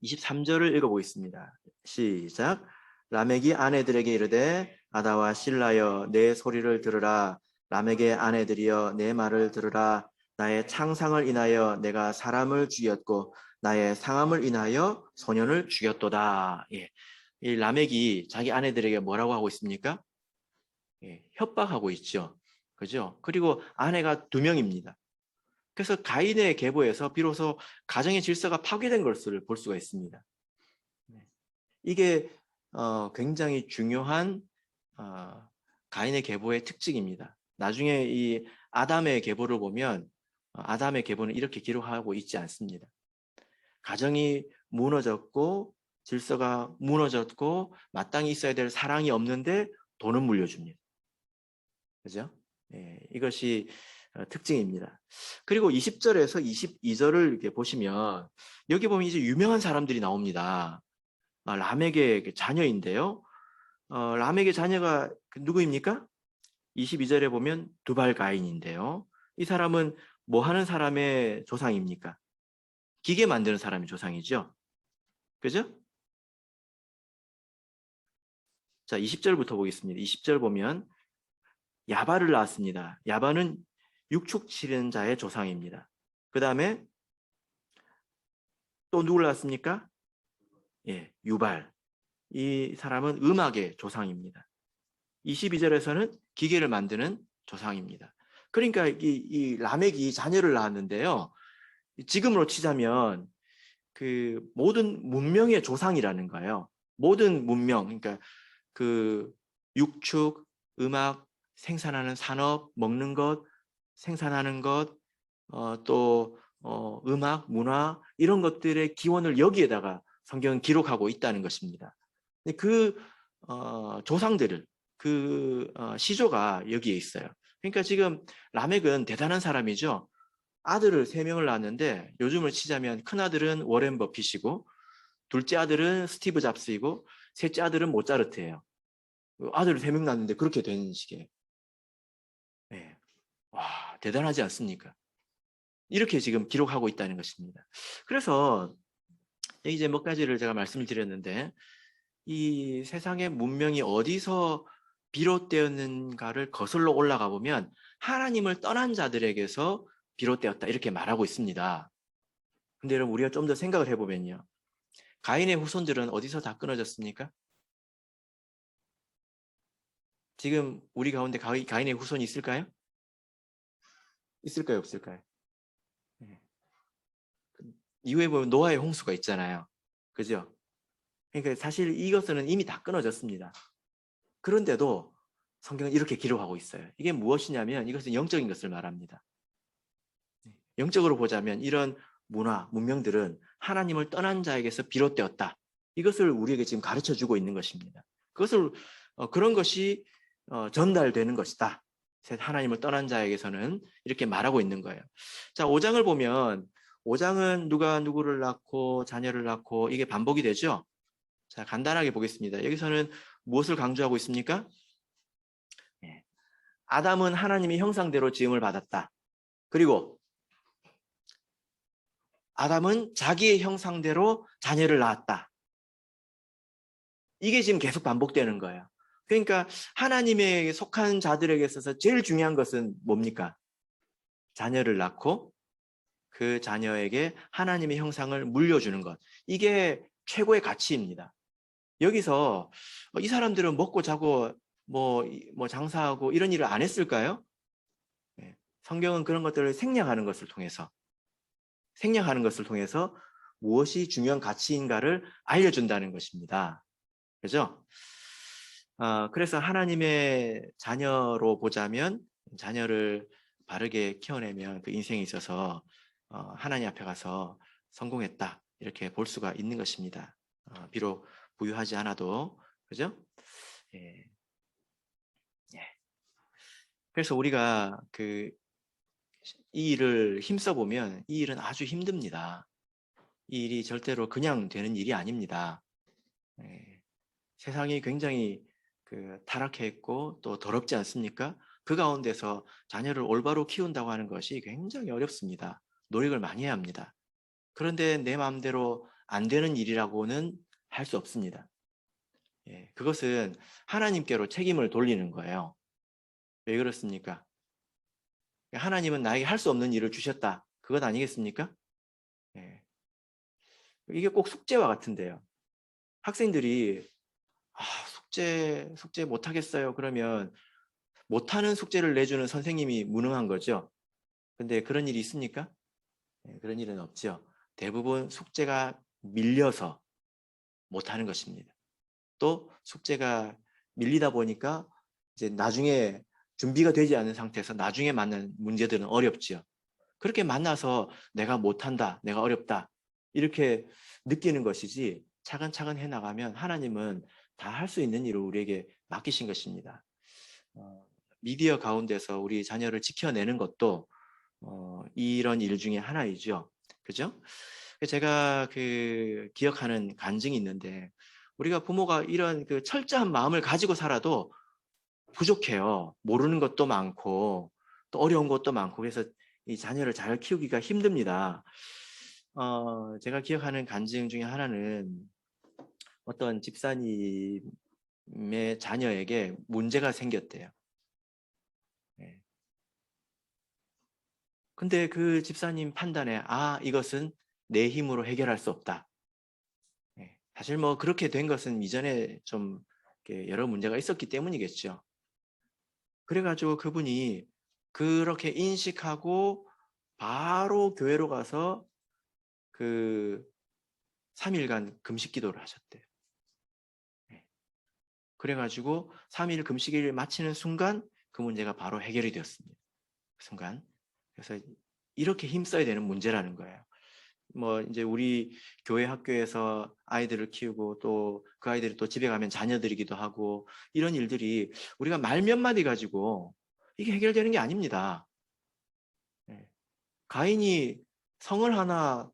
Speaker 1: 23절을 읽어보겠습니다. 시작. 라멕이 아내들에게 이르되 아다와 실라여 내 소리를 들으라. 라멕의 아내들이여 내 말을 들으라. 나의 창상을 인하여 내가 사람을 죽였고 나의 상함을 인하여 소년을 죽였도다. 예. 이 라멕이 자기 아내들에게 뭐라고 하고 있습니까? 예, 협박하고 있죠. 그죠? 그리고 아내가 2명입니다. 그래서 가인의 계보에서 비로소 가정의 질서가 파괴된 것을 볼 수가 있습니다. 이게 굉장히 중요한 가인의 계보의 특징입니다. 나중에 이 아담의 계보를 보면 아담의 계보는 이렇게 기록하고 있지 않습니다. 가정이 무너졌고 질서가 무너졌고 마땅히 있어야 될 사랑이 없는데 돈은 물려줍니다. 그죠? 예, 이것이 특징입니다. 그리고 20절에서 22절을 이렇게 보시면 여기 보면 이제 유명한 사람들이 나옵니다. 라멕의 자녀인데요. 라멕의 자녀가 누구입니까? 22절에 보면 두발 가인인데요. 이 사람은 뭐 하는 사람의 조상입니까? 기계 만드는 사람의 조상이죠. 그죠? 자, 20절부터 보겠습니다. 20절 보면 야바를 낳았습니다. 야바는 육축 치는 자의 조상입니다. 그 다음에 또 누굴 낳았습니까? 예, 유발. 이 사람은 음악의 조상입니다. 22절에서는 기계를 만드는 조상입니다. 그러니까 이 라멕이 자녀를 낳았는데요. 지금으로 치자면 그 모든 문명의 조상이라는 거예요. 모든 문명, 그러니까 그 육축, 음악, 생산하는 산업, 먹는 것, 생산하는 것, 음악, 문화 이런 것들의 기원을 여기에다가 성경은 기록하고 있다는 것입니다. 그 조상들을 시조가 여기에 있어요. 그러니까 지금 라멕은 대단한 사람이죠. 아들을 3명을 낳았는데 요즘을 치자면 큰 아들은 워렌 버핏이고 둘째 아들은 스티브 잡스이고 셋째 아들은 모차르트예요. 아들을 3명 낳았는데 그렇게 된 식이에요. 네. 와, 대단하지 않습니까? 이렇게 지금 기록하고 있다는 것입니다. 그래서 이제 몇 가지를 제가 말씀을 드렸는데 이 세상의 문명이 어디서 비롯되었는가를 거슬러 올라가 보면 하나님을 떠난 자들에게서 비롯되었다 이렇게 말하고 있습니다. 근데 여러분 우리가 좀 더 생각을 해보면요. 가인의 후손들은 어디서 다 끊어졌습니까? 지금 우리 가운데 가인의 후손이 있을까요? 있을까요? 없을까요? 네. 이후에 보면 노아의 홍수가 있잖아요. 그죠? 그러니까 사실 이것은 이미 다 끊어졌습니다. 그런데도 성경은 이렇게 기록하고 있어요. 이게 무엇이냐면 이것은 영적인 것을 말합니다. 영적으로 보자면 이런 문화, 문명들은 하나님을 떠난 자에게서 비롯되었다. 이것을 우리에게 지금 가르쳐주고 있는 것입니다. 그것을 그런 것이 전달되는 것이다. 하나님을 떠난 자에게서는 이렇게 말하고 있는 거예요. 자, 5장을 보면 5장은 누가 누구를 낳고 자녀를 낳고 이게 반복이 되죠. 자, 간단하게 보겠습니다. 여기서는 무엇을 강조하고 있습니까? 아담은 하나님의 형상대로 지음을 받았다. 그리고 아담은 자기의 형상대로 자녀를 낳았다. 이게 지금 계속 반복되는 거예요. 그러니까 하나님에 속한 자들에게 있어서 제일 중요한 것은 뭡니까? 자녀를 낳고 그 자녀에게 하나님의 형상을 물려주는 것. 이게 최고의 가치입니다. 여기서 이 사람들은 먹고 자고 뭐 장사하고 이런 일을 안 했을까요? 성경은 그런 것들을 생략하는 것을 통해서 무엇이 중요한 가치인가를 알려준다는 것입니다. 그죠? 그래서 하나님의 자녀로 보자면 자녀를 바르게 키워내면 그 인생에 있어서 하나님 앞에 가서 성공했다 이렇게 볼 수가 있는 것입니다. 비록 부유하지 않아도 그죠? 예. 그래서 우리가 이 일을 힘써 보면 이 일은 아주 힘듭니다. 이 일이 절대로 그냥 되는 일이 아닙니다. 세상이 굉장히 타락해 있고 또 더럽지 않습니까? 그 가운데서 자녀를 올바로 키운다고 하는 것이 굉장히 어렵습니다. 노력을 많이 해야 합니다. 그런데 내 마음대로 안 되는 일이라고는 할 수 없습니다. 그것은 하나님께로 책임을 돌리는 거예요. 왜 그렇습니까? 하나님은 나에게 할 수 없는 일을 주셨다. 그것 아니겠습니까? 이게 꼭 숙제와 같은데요. 학생들이 숙제 못하겠어요. 그러면 못하는 숙제를 내주는 선생님이 무능한 거죠. 근데 그런 일이 있습니까? 그런 일은 없죠. 대부분 숙제가 밀려서 못하는 것입니다. 또 숙제가 밀리다 보니까 이제 나중에 준비가 되지 않은 상태에서 나중에 만난 문제들은 어렵지요. 그렇게 만나서 내가 못한다, 내가 어렵다 이렇게 느끼는 것이지 차근차근 해나가면 하나님은 다 할 수 있는 일을 우리에게 맡기신 것입니다. 미디어 가운데서 우리 자녀를 지켜내는 것도 이런 일 중에 하나이죠. 그죠? 제가 기억하는 간증이 있는데 우리가 부모가 이런 철저한 마음을 가지고 살아도 부족해요. 모르는 것도 많고 또 어려운 것도 많고 그래서 이 자녀를 잘 키우기가 힘듭니다. 제가 기억하는 간증 중에 하나는 어떤 집사님의 자녀에게 문제가 생겼대요. 근데 그 집사님 판단에 이것은 내 힘으로 해결할 수 없다. 사실 뭐 그렇게 된 것은 이전에 좀 여러 문제가 있었기 때문이겠죠. 그래가지고 그분이 그렇게 인식하고 바로 교회로 가서 3일간 금식 기도를 하셨대요. 그래가지고 3일 금식일을 마치는 순간 그 문제가 바로 해결이 되었습니다. 그 순간. 그래서 이렇게 힘써야 되는 문제라는 거예요. 뭐 이제 우리 교회 학교에서 아이들을 키우고 또 그 아이들이 또 집에 가면 자녀들이기도 하고 이런 일들이 우리가 말 몇 마디 가지고 이게 해결되는 게 아닙니다. 가인이 성을 하나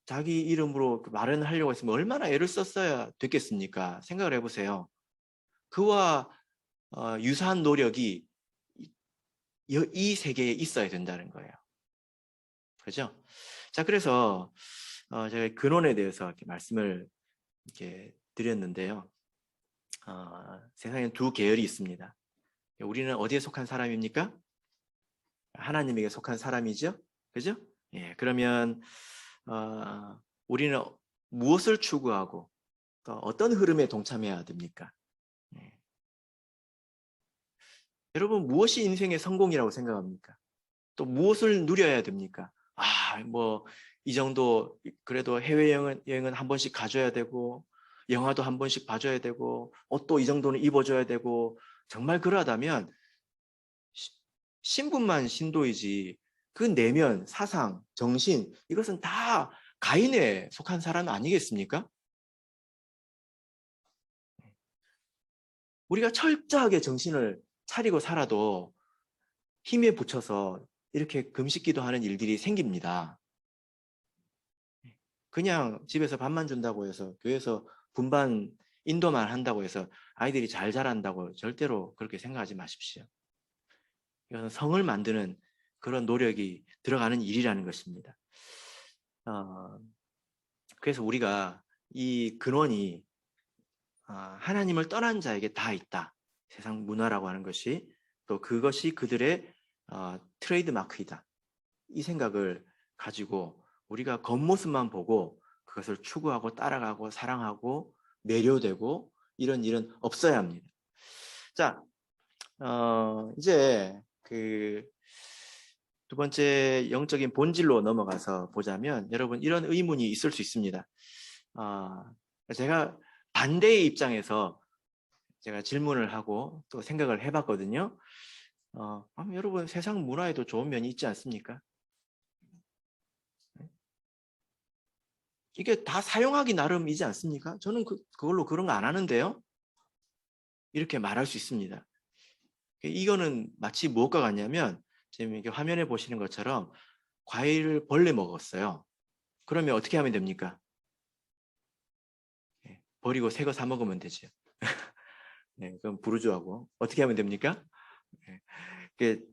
Speaker 1: 자기 이름으로 마련하려고 했으면 얼마나 애를 썼어야 됐겠습니까? 생각을 해보세요. 그와 유사한 노력이 이 세계에 있어야 된다는 거예요. 그죠? 자, 그래서 제가 근원에 대해서 이렇게 말씀을 이렇게 드렸는데요. 세상에 두 계열이 있습니다. 우리는 어디에 속한 사람입니까? 하나님에게 속한 사람이죠. 그죠? 예, 그러면 우리는 무엇을 추구하고 또 어떤 흐름에 동참해야 됩니까? 예. 여러분 무엇이 인생의 성공이라고 생각합니까? 또 무엇을 누려야 됩니까? 뭐 이 정도 그래도 해외여행은 한 번씩 가줘야 되고 영화도 한 번씩 봐줘야 되고 옷도 이 정도는 입어줘야 되고 정말 그러하다면 신분만 신도이지 그 내면, 사상, 정신 이것은 다 가인에 속한 사람 아니겠습니까? 우리가 철저하게 정신을 차리고 살아도 힘에 부쳐서 이렇게 금식기도 하는 일들이 생깁니다. 그냥 집에서 밥만 준다고 해서 교회에서 분반 인도만 한다고 해서 아이들이 잘 자란다고 절대로 그렇게 생각하지 마십시오. 이것은 성을 만드는 그런 노력이 들어가는 일이라는 것입니다. 그래서 우리가 이 근원이 하나님을 떠난 자에게 다 있다. 세상 문화라고 하는 것이 또 그것이 그들의 트레이드 마크이다. 이 생각을 가지고 우리가 겉모습만 보고 그것을 추구하고 따라가고 사랑하고 매료되고 이런 일은 없어야 합니다. 자, 이제 그 두 번째 영적인 본질로 넘어가서 보자면 여러분 이런 의문이 있을 수 있습니다. 제가 반대의 입장에서 제가 질문을 하고 또 생각을 해봤거든요. 여러분 세상 문화에도 좋은 면이 있지 않습니까? 이게 다 사용하기 나름이지 않습니까? 저는 그걸로 그런 거 안 하는데요. 이렇게 말할 수 있습니다. 이거는 마치 무엇과 같냐면 지금 이렇게 화면에 보시는 것처럼 과일을 벌레 먹었어요. 그러면 어떻게 하면 됩니까? 버리고 새 거 사 먹으면 되죠. 네, 그럼 부르주아고 어떻게 하면 됩니까?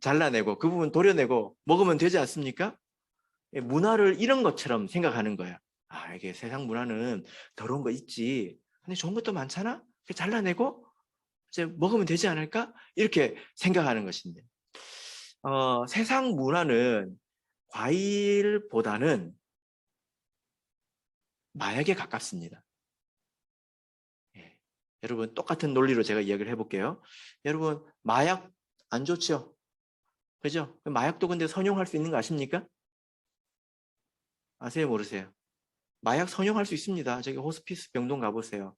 Speaker 1: 잘라내고 그 부분 도려내고 먹으면 되지 않습니까? 문화를 이런 것처럼 생각하는 거예요. 이게 세상 문화는 더러운 거 있지. 근데 좋은 것도 많잖아? 잘라내고 이제 먹으면 되지 않을까? 이렇게 생각하는 것인데. 세상 문화는 과일보다는 마약에 가깝습니다. 여러분 똑같은 논리로 제가 이야기를 해볼게요. 여러분 마약 안 좋죠? 그죠? 마약도 근데 선용할 수 있는 거 아십니까? 아세요 모르세요? 마약 선용할 수 있습니다. 저기 호스피스 병동 가보세요.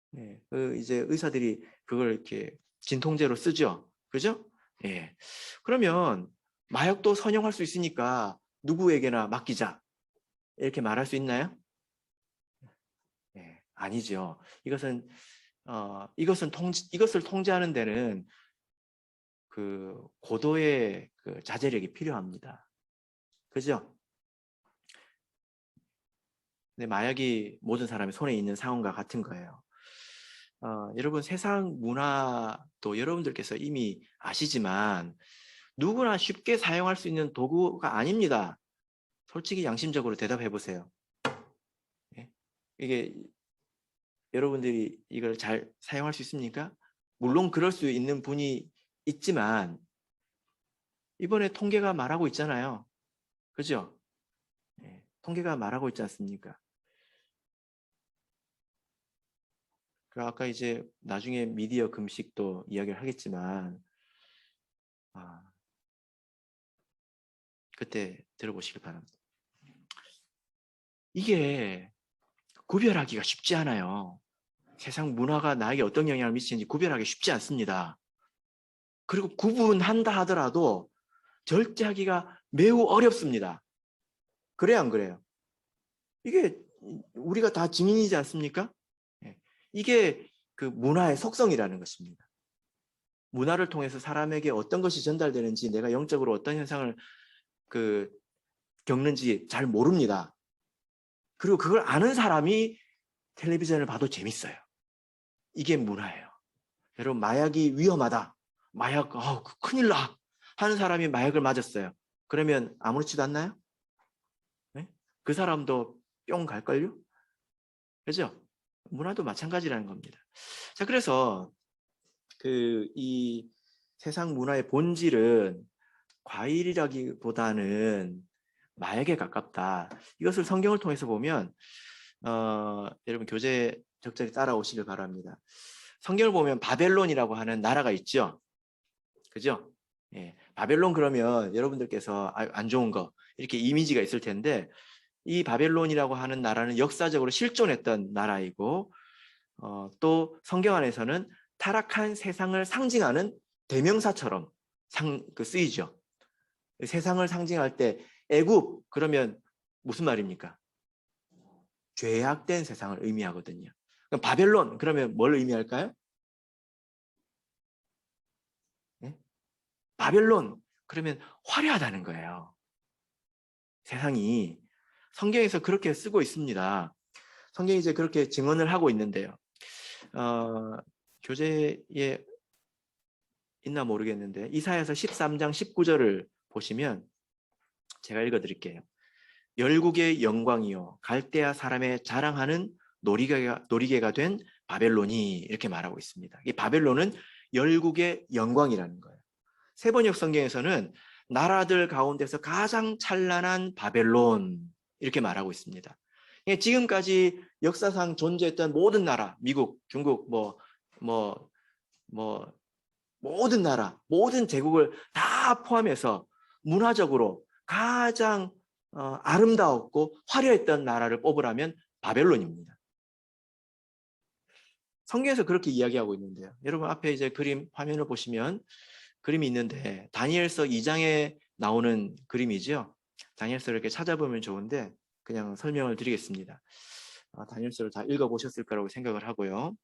Speaker 1: 네, 이제 의사들이 그걸 이렇게 진통제로 쓰죠. 그죠? 예. 그러면 마약도 선용할 수 있으니까 누구에게나 맡기자. 이렇게 말할 수 있나요? 예, 아니죠. 이것을 통제하는 데는 그 고도의 그 자제력이 필요합니다. 그죠? 근데 마약이 모든 사람의 손에 있는 상황과 같은 거예요. 여러분 세상 문화도 여러분들께서 이미 아시지만 누구나 쉽게 사용할 수 있는 도구가 아닙니다. 솔직히 양심적으로 대답해 보세요. 예? 이게 여러분들이 이걸 잘 사용할 수 있습니까? 물론 그럴 수 있는 분이 있지만 이번에 통계가 말하고 있잖아요. 그죠? 예, 통계가 말하고 있지 않습니까? 아까 이제 나중에 미디어 금식도 이야기를 하겠지만 그때 들어보시길 바랍니다. 이게 구별하기가 쉽지 않아요. 세상 문화가 나에게 어떤 영향을 미치는지 구별하기 쉽지 않습니다. 그리고 구분한다 하더라도 절제하기가 매우 어렵습니다. 그래요, 안 그래요? 이게 우리가 다 증인이지 않습니까? 이게 그 문화의 속성이라는 것입니다. 문화를 통해서 사람에게 어떤 것이 전달되는지 내가 영적으로 어떤 현상을 겪는지 잘 모릅니다. 그리고 그걸 아는 사람이 텔레비전을 봐도 재밌어요. 이게 문화예요. 여러분 마약이 위험하다. 마약 큰일 나 하는 사람이 마약을 맞았어요. 그러면 아무렇지도 않나요? 네? 그 사람도 뿅 갈걸요? 그죠? 문화도 마찬가지라는 겁니다. 자, 그래서 이 세상 문화의 본질은 과일이라기보다는 마약에 가깝다. 이것을 성경을 통해서 보면 여러분 교재 적절히 따라오시길 바랍니다. 성경을 보면 바벨론이라고 하는 나라가 있죠. 그죠? 예, 바벨론 그러면 여러분들께서 안 좋은 거 이렇게 이미지가 있을 텐데 이 바벨론이라고 하는 나라는 역사적으로 실존했던 나라이고 또 성경 안에서는 타락한 세상을 상징하는 대명사처럼 쓰이죠. 세상을 상징할 때 애굽 그러면 무슨 말입니까? 죄악된 세상을 의미하거든요. 그럼 바벨론 그러면 뭘 의미할까요? 네? 바벨론 그러면 화려하다는 거예요. 세상이 성경에서 그렇게 쓰고 있습니다. 성경이 이제 그렇게 증언을 하고 있는데요. 교재에 있나 모르겠는데 이사야서 13장 19절을 보시면 제가 읽어드릴게요. 열국의 영광이요 갈대아 사람의 자랑하는 놀이개가 된 바벨론이 이렇게 말하고 있습니다. 이 바벨론은 열국의 영광이라는 거예요. 세번역 성경에서는 나라들 가운데서 가장 찬란한 바벨론 이렇게 말하고 있습니다. 지금까지 역사상 존재했던 모든 나라, 미국, 중국, 모든 나라, 모든 제국을 다 포함해서 문화적으로 가장 아름다웠고 화려했던 나라를 뽑으라면 바벨론입니다. 성경에서 그렇게 이야기하고 있는데요. 여러분 앞에 이제 그림 화면을 보시면 그림이 있는데 다니엘서 2장에 나오는 그림이죠. 다니엘서를 이렇게 찾아보면 좋은데 그냥 설명을 드리겠습니다. 다니엘서를 다 읽어보셨을 거라고 생각을 하고요.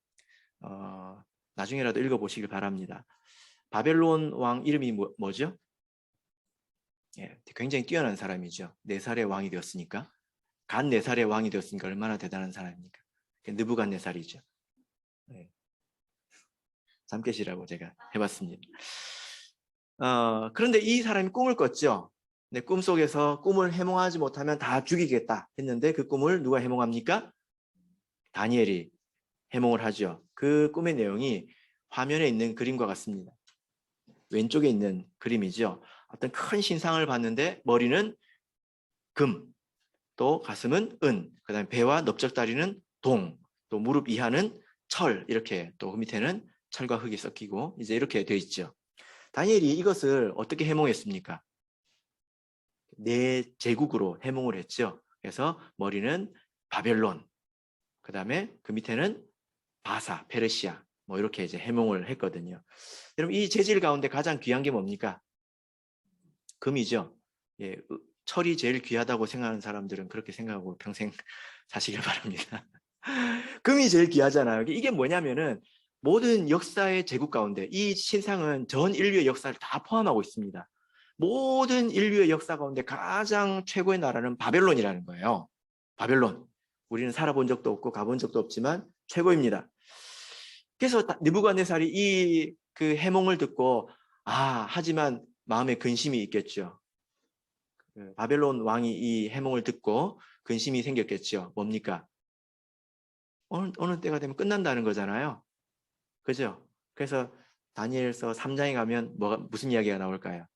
Speaker 1: 나중에라도 읽어보시길 바랍니다. 바벨론 왕 이름이 뭐죠? 예, 굉장히 뛰어난 사람이죠. 4살의 왕이 되었으니까. 간 4살의 왕이 되었으니까 얼마나 대단한 사람입니까? 느부갓네살이죠. 예. 잠 깨시라고 제가 해봤습니다. 그런데 이 사람이 꿈을 꿨죠. 내 꿈속에서 꿈을 해몽하지 못하면 다 죽이겠다 했는데 그 꿈을 누가 해몽합니까? 다니엘이 해몽을 하죠. 그 꿈의 내용이 화면에 있는 그림과 같습니다. 왼쪽에 있는 그림이죠. 어떤 큰 신상을 봤는데 머리는 금, 또 가슴은 은, 그 다음에 배와 넓적다리는 동, 또 무릎 이하는 철, 이렇게 또 밑에는 철과 흙이 섞이고 이제 이렇게 되어 있죠. 다니엘이 이것을 어떻게 해몽했습니까? 4제국으로 해몽을 했죠. 그래서 머리는 바벨론, 그 다음에 그 밑에는 바사, 페르시아, 뭐 이렇게 이제 해몽을 했거든요. 여러분 이 재질 가운데 가장 귀한 게 뭡니까? 금이죠. 예, 철이 제일 귀하다고 생각하는 사람들은 그렇게 생각하고 평생 사시길 바랍니다. 금이 제일 귀하잖아요. 이게 뭐냐면은 모든 역사의 제국 가운데 이 신상은 전 인류의 역사를 다 포함하고 있습니다. 모든 인류의 역사 가운데 가장 최고의 나라는 바벨론이라는 거예요. 바벨론. 우리는 살아본 적도 없고 가본 적도 없지만 최고입니다. 그래서 느부갓네살이 이 그 해몽을 듣고 하지만 마음에 근심이 있겠죠. 바벨론 왕이 이 해몽을 듣고 근심이 생겼겠죠. 뭡니까? 어느 때가 되면 끝난다는 거잖아요. 그죠? 그래서 다니엘서 3장에 가면 무슨 이야기가 나올까요?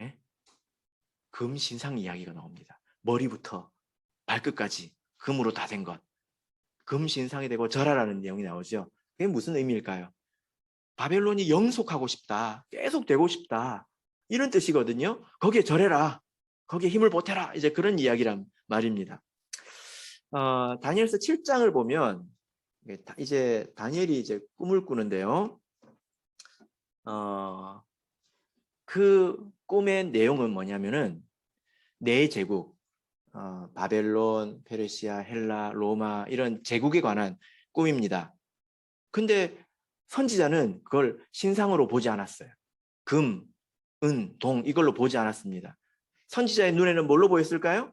Speaker 1: 예? 금 신상 이야기가 나옵니다. 머리부터 발끝까지 금으로 다 된 것. 금 신상이 되고 절하라는 내용이 나오죠. 그게 무슨 의미일까요? 바벨론이 영속하고 싶다. 계속 되고 싶다. 이런 뜻이거든요. 거기에 절해라. 거기에 힘을 보태라. 이제 그런 이야기란 말입니다. 다니엘서 7장을 보면 이제 다니엘이 이제 꿈을 꾸는데요. 그 꿈의 내용은 뭐냐면은 4제국, 바벨론, 페르시아, 헬라, 로마 이런 제국에 관한 꿈입니다. 근데 선지자는 그걸 신상으로 보지 않았어요. 금, 은, 동 이걸로 보지 않았습니다. 선지자의 눈에는 뭘로 보였을까요?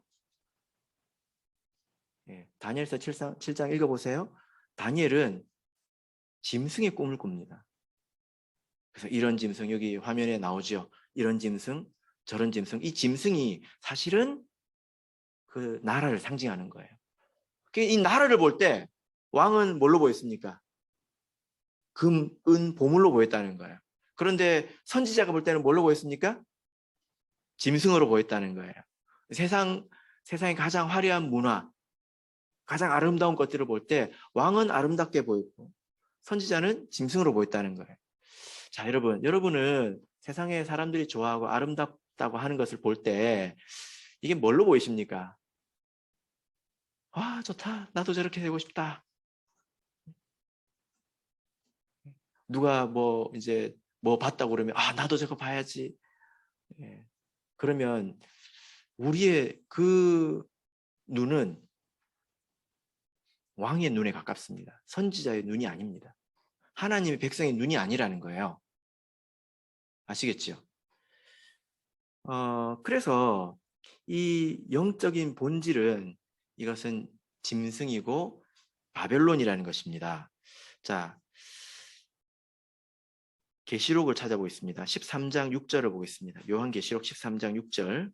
Speaker 1: 다니엘서 7장 읽어보세요. 다니엘은 짐승의 꿈을 꿉니다. 그래서 이런 짐승 여기 화면에 나오죠. 이런 짐승, 저런 짐승. 이 짐승이 사실은 그 나라를 상징하는 거예요. 이 나라를 볼 때 왕은 뭘로 보였습니까? 금, 은, 보물로 보였다는 거예요. 그런데 선지자가 볼 때는 뭘로 보였습니까? 짐승으로 보였다는 거예요. 세상의 가장 화려한 문화, 가장 아름다운 것들을 볼 때 왕은 아름답게 보이고 선지자는 짐승으로 보였다는 거예요. 자, 여러분은 세상에 사람들이 좋아하고 아름답다고 하는 것을 볼 때 이게 뭘로 보이십니까? 좋다. 나도 저렇게 되고 싶다. 누가 이제 봤다고 그러면 나도 저거 봐야지. 예. 그러면 우리의 그 눈은 왕의 눈에 가깝습니다. 선지자의 눈이 아닙니다. 하나님의 백성의 눈이 아니라는 거예요. 아시겠죠? 그래서 이 영적인 본질은 이것은 짐승이고 바벨론이라는 것입니다. 자, 계시록을 찾아보겠습니다. 13장 6절을 보겠습니다. 요한계시록 13장 6절.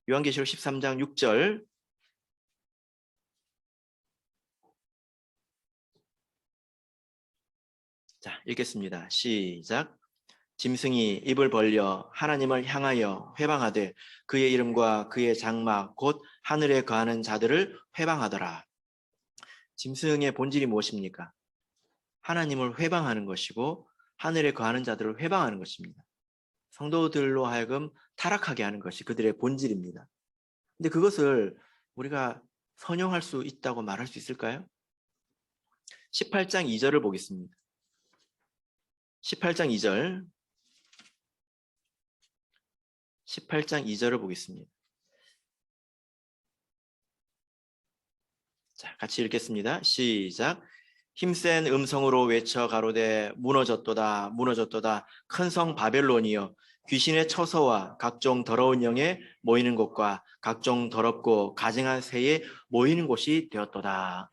Speaker 1: 요한계시록 13장 6절. 자, 읽겠습니다. 시작. 짐승이 입을 벌려 하나님을 향하여 회방하되 그의 이름과 그의 장막 곧 하늘에 거하는 자들을 회방하더라. 짐승의 본질이 무엇입니까? 하나님을 회방하는 것이고 하늘에 거하는 자들을 회방하는 것입니다. 성도들로 하여금 타락하게 하는 것이 그들의 본질입니다. 근데 그것을 우리가 선용할 수 있다고 말할 수 있을까요? 18장 2절을 보겠습니다. 18장 2절. 18장 2절을 보겠습니다. 자, 같이 읽겠습니다. 시작. 힘센 음성으로 외쳐 가로되 무너졌도다 무너졌도다 큰 성 바벨론이여 귀신의 처소와 각종 더러운 영에 모이는 곳과 각종 더럽고 가증한 새에 모이는 곳이 되었도다.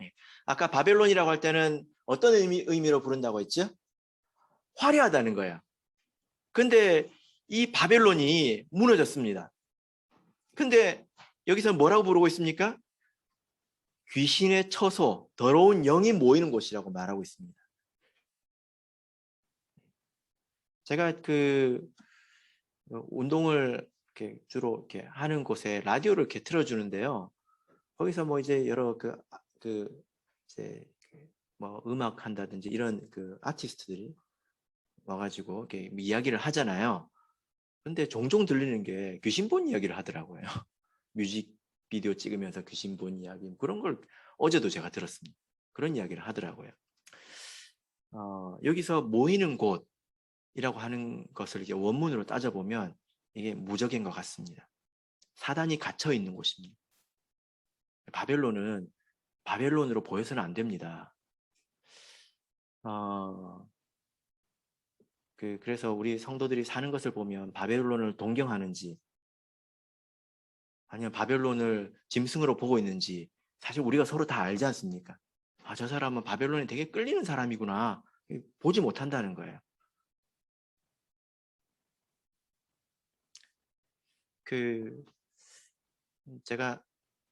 Speaker 1: 아까 바벨론이라고 할 때는 어떤 의미로 부른다고 했죠? 화려하다는 거예요. 근데 이 바벨론이 무너졌습니다. 근데 여기서 뭐라고 부르고 있습니까? 귀신의 처소, 더러운 영이 모이는 곳이라고 말하고 있습니다. 제가 운동을 이렇게 주로 이렇게 하는 곳에 라디오를 이렇게 틀어주는데요. 거기서 뭐 이제 여러 이제 뭐 음악 한다든지 이런 아티스트들이 와가지고 이렇게 이야기를 하잖아요. 근데 종종 들리는 게 귀신 본 이야기를 하더라고요. 뮤직비디오 찍으면서 귀신 본 이야기 그런 걸 어제도 제가 들었습니다. 그런 이야기를 하더라고요. 여기서 모이는 곳이라고 하는 것을 이제 원문으로 따져보면 이게 무적인 것 같습니다. 사단이 갇혀 있는 곳입니다. 바벨론은 바벨론으로 보여서는 안 됩니다. 그래서 우리 성도들이 사는 것을 보면 바벨론을 동경하는지 아니면 바벨론을 짐승으로 보고 있는지 사실 우리가 서로 다 알지 않습니까? 아, 저 사람은 바벨론에 되게 끌리는 사람이구나. 보지 못한다는 거예요. 제가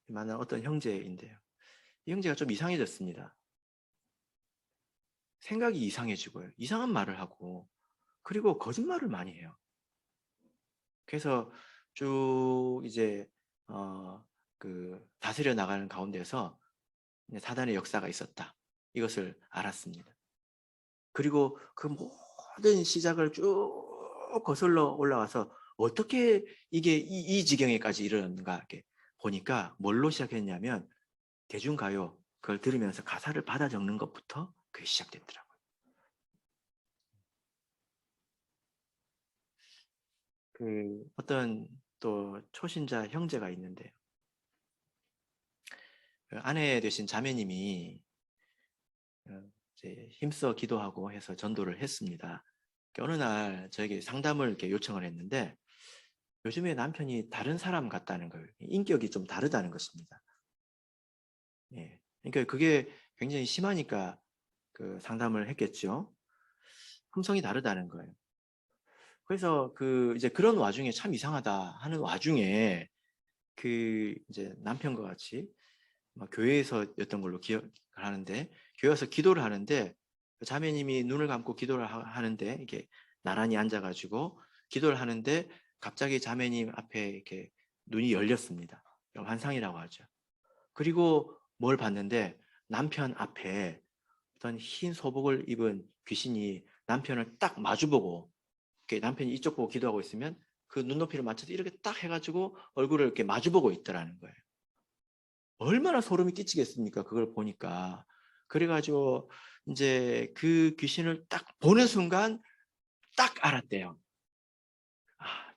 Speaker 1: 만난 어떤 형제인데요. 이 형제가 좀 이상해졌습니다. 생각이 이상해지고요. 이상한 말을 하고 그리고 거짓말을 많이 해요. 그래서 쭉 이제 다스려 나가는 가운데서 사단의 역사가 있었다. 이것을 알았습니다. 그리고 그 모든 시작을 쭉 거슬러 올라와서 어떻게 이게 이 지경에까지 이르는가 이렇게 보니까 뭘로 시작했냐면 대중가요 그걸 들으면서 가사를 받아 적는 것부터 그게 시작됐더라고요. 어떤 또 초신자 형제가 있는데요. 아내 되신 자매님이 이제 힘써 기도하고 해서 전도를 했습니다. 어느 날 저에게 상담을 이렇게 요청을 했는데 요즘에 남편이 다른 사람 같다는 걸 인격이 좀 다르다는 것입니다. 예. 그러니까 그게 굉장히 심하니까 상담을 했겠죠. 품성이 다르다는 거예요. 그래서 이제 그런 와중에 참 이상하다 하는 와중에 이제 남편과 같이 교회에서였던 걸로 기억을 하는데 교회에서 기도를 하는데 자매님이 눈을 감고 기도를 하는데 이게 나란히 앉아가지고 기도를 하는데 갑자기 자매님 앞에 이렇게 눈이 열렸습니다. 환상이라고 하죠. 그리고 뭘 봤는데 남편 앞에 어떤 흰 소복을 입은 귀신이 남편을 딱 마주보고 남편이 이쪽 보고 기도하고 있으면 그 눈높이를 맞춰서 이렇게 딱 해가지고 얼굴을 이렇게 마주보고 있더라는 거예요. 얼마나 소름이 끼치겠습니까? 그걸 보니까. 그래가지고 이제 그 귀신을 딱 보는 순간 딱 알았대요. 아,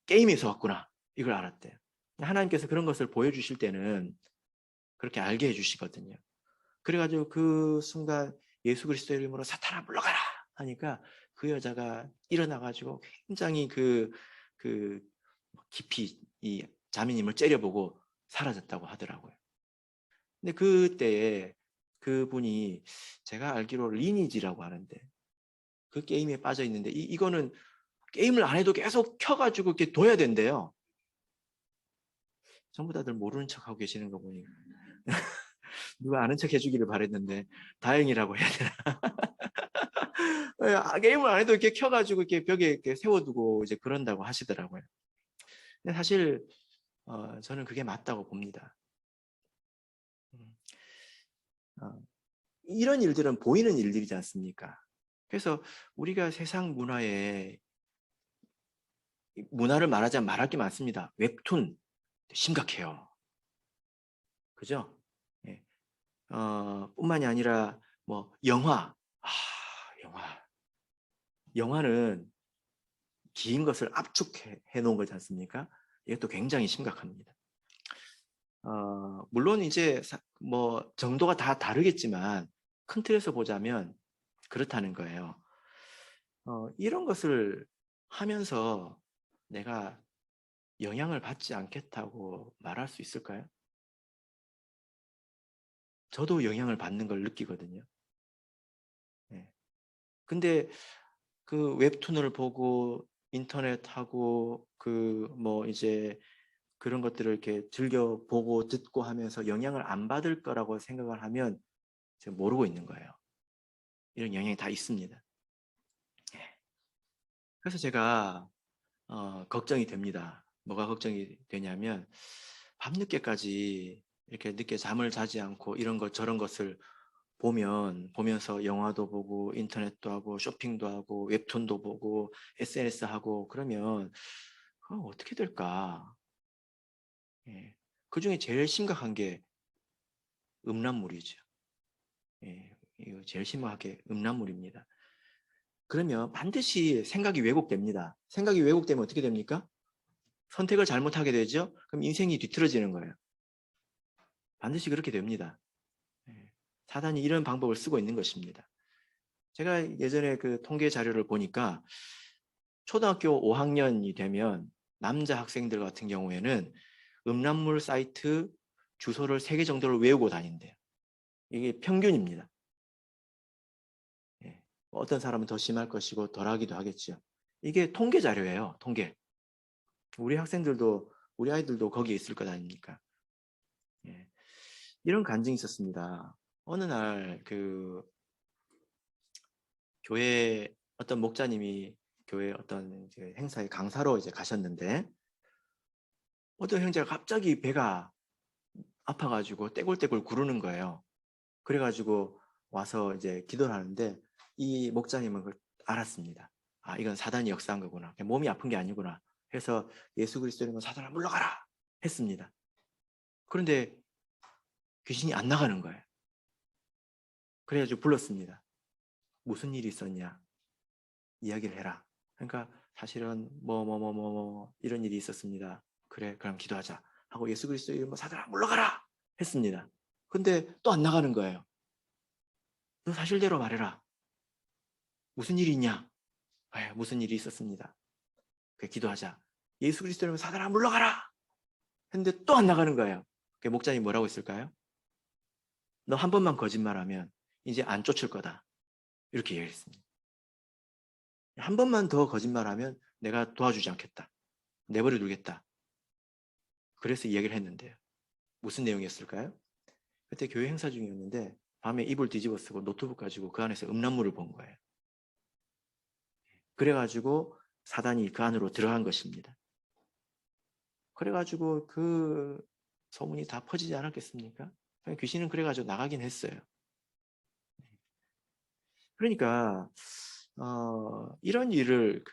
Speaker 1: 게임에서 왔구나. 이걸 알았대요. 하나님께서 그런 것을 보여주실 때는 그렇게 알게 해주시거든요. 그래가지고 그 순간 예수 그리스도의 이름으로 사탄아 물러가라 하니까 그 여자가 일어나가지고 굉장히 그 깊이 이 자매님을 째려보고 사라졌다고 하더라고요. 근데 그때에 그분이 제가 알기로 리니지라고 하는데 그 게임에 빠져 있는데 이거는 게임을 안 해도 계속 켜가지고 이렇게 둬야 된대요. 전부 다들 모르는 척하고 계시는 거 보니 누가 아는 척 해주기를 바랬는데 다행이라고 해야 되나? 게임을 안 해도 이렇게 켜가지고 이렇게 벽에 이렇게 세워두고 이제 그런다고 하시더라고요. 근데 사실 저는 그게 맞다고 봅니다. 이런 일들은 보이는 일들이지 않습니까? 그래서 우리가 세상 문화를 말하자면 말할 게 많습니다. 웹툰 심각해요. 그죠? 예. 뿐만이 아니라 뭐 영화, 영화. 영화는 긴 것을 압축해 놓은 거지 않습니까? 이것도 굉장히 심각합니다. 물론 이제 뭐 정도가 다 다르겠지만 큰 틀에서 보자면 그렇다는 거예요. 이런 것을 하면서 내가 영향을 받지 않겠다고 말할 수 있을까요? 저도 영향을 받는 걸 느끼거든요. 네. 근데 그 웹툰을 보고 인터넷하고 그 뭐 이제 그런 것들을 이렇게 즐겨 보고 듣고 하면서 영향을 안 받을 거라고 생각을 하면 제가 모르고 있는 거예요. 이런 영향이 다 있습니다. 그래서 제가 걱정이 됩니다. 뭐가 걱정이 되냐면 밤늦게까지 이렇게 늦게 잠을 자지 않고 이런 것 저런 것을 보면서 영화도 보고 인터넷도 하고 쇼핑도 하고 웹툰도 보고 SNS 하고 그러면 어떻게 될까? 예. 그 중에 제일 심각한 게 음란물이죠. 예. 이거 제일 심하게 음란물입니다. 그러면 반드시 생각이 왜곡됩니다. 생각이 왜곡되면 어떻게 됩니까? 선택을 잘못하게 되죠. 그럼 인생이 뒤틀어지는 거예요. 반드시 그렇게 됩니다. 예. 사단이 이런 방법을 쓰고 있는 것입니다. 제가 예전에 그 통계 자료를 보니까 초등학교 5학년이 되면 남자 학생들 같은 경우에는 음란물 사이트 주소를 3개 정도를 외우고 다닌대요. 이게 평균입니다. 예. 어떤 사람은 더 심할 것이고 덜하기도 하겠죠. 이게 통계 자료예요. 통계. 우리 아이들도 거기에 있을 것 아닙니까? 예. 이런 간증이 있었습니다. 어느 날 그 교회 어떤 목자님이 교회 어떤 행사에 강사로 이제 가셨는데 어떤 형제가 갑자기 배가 아파가지고 떼굴떼굴 구르는 거예요. 그래가지고 와서 이제 기도를 하는데 이 목자님은 그걸 알았습니다. 아, 이건 사단이 역사한 거구나. 그냥 몸이 아픈 게 아니구나. 해서 예수 그리스도는 사단아 물러가라 했습니다. 그런데 귀신이 안 나가는 거예요. 그래가지고 불렀습니다. 무슨 일이 있었냐? 이야기를 해라. 그러니까 사실은 이런 일이 있었습니다. 그래, 그럼 기도하자. 하고 예수 그리스도 이름으로 사단아 물러가라 했습니다. 근데 또 안 나가는 거예요. 너 사실대로 말해라. 무슨 일이 있냐? 무슨 일이 있었습니다. 그래, 기도하자. 예수 그리스도 이름으로 사단아 물러가라. 했는데 또 안 나가는 거예요. 목자님 뭐라고 했을까요? 너 한 번만 거짓말하면 이제 안 쫓을 거다. 이렇게 얘기했습니다. 한 번만 더 거짓말하면 내가 도와주지 않겠다. 내버려 두겠다. 그래서 이야기를 했는데요. 무슨 내용이었을까요? 그때 교회 행사 중이었는데 밤에 이불 뒤집어 쓰고 노트북 가지고 그 안에서 음란물을 본 거예요. 그래가지고 사단이 그 안으로 들어간 것입니다. 그래가지고 그 소문이 다 퍼지지 않았겠습니까? 귀신은 그래가지고 나가긴 했어요. 그러니까 이런 일을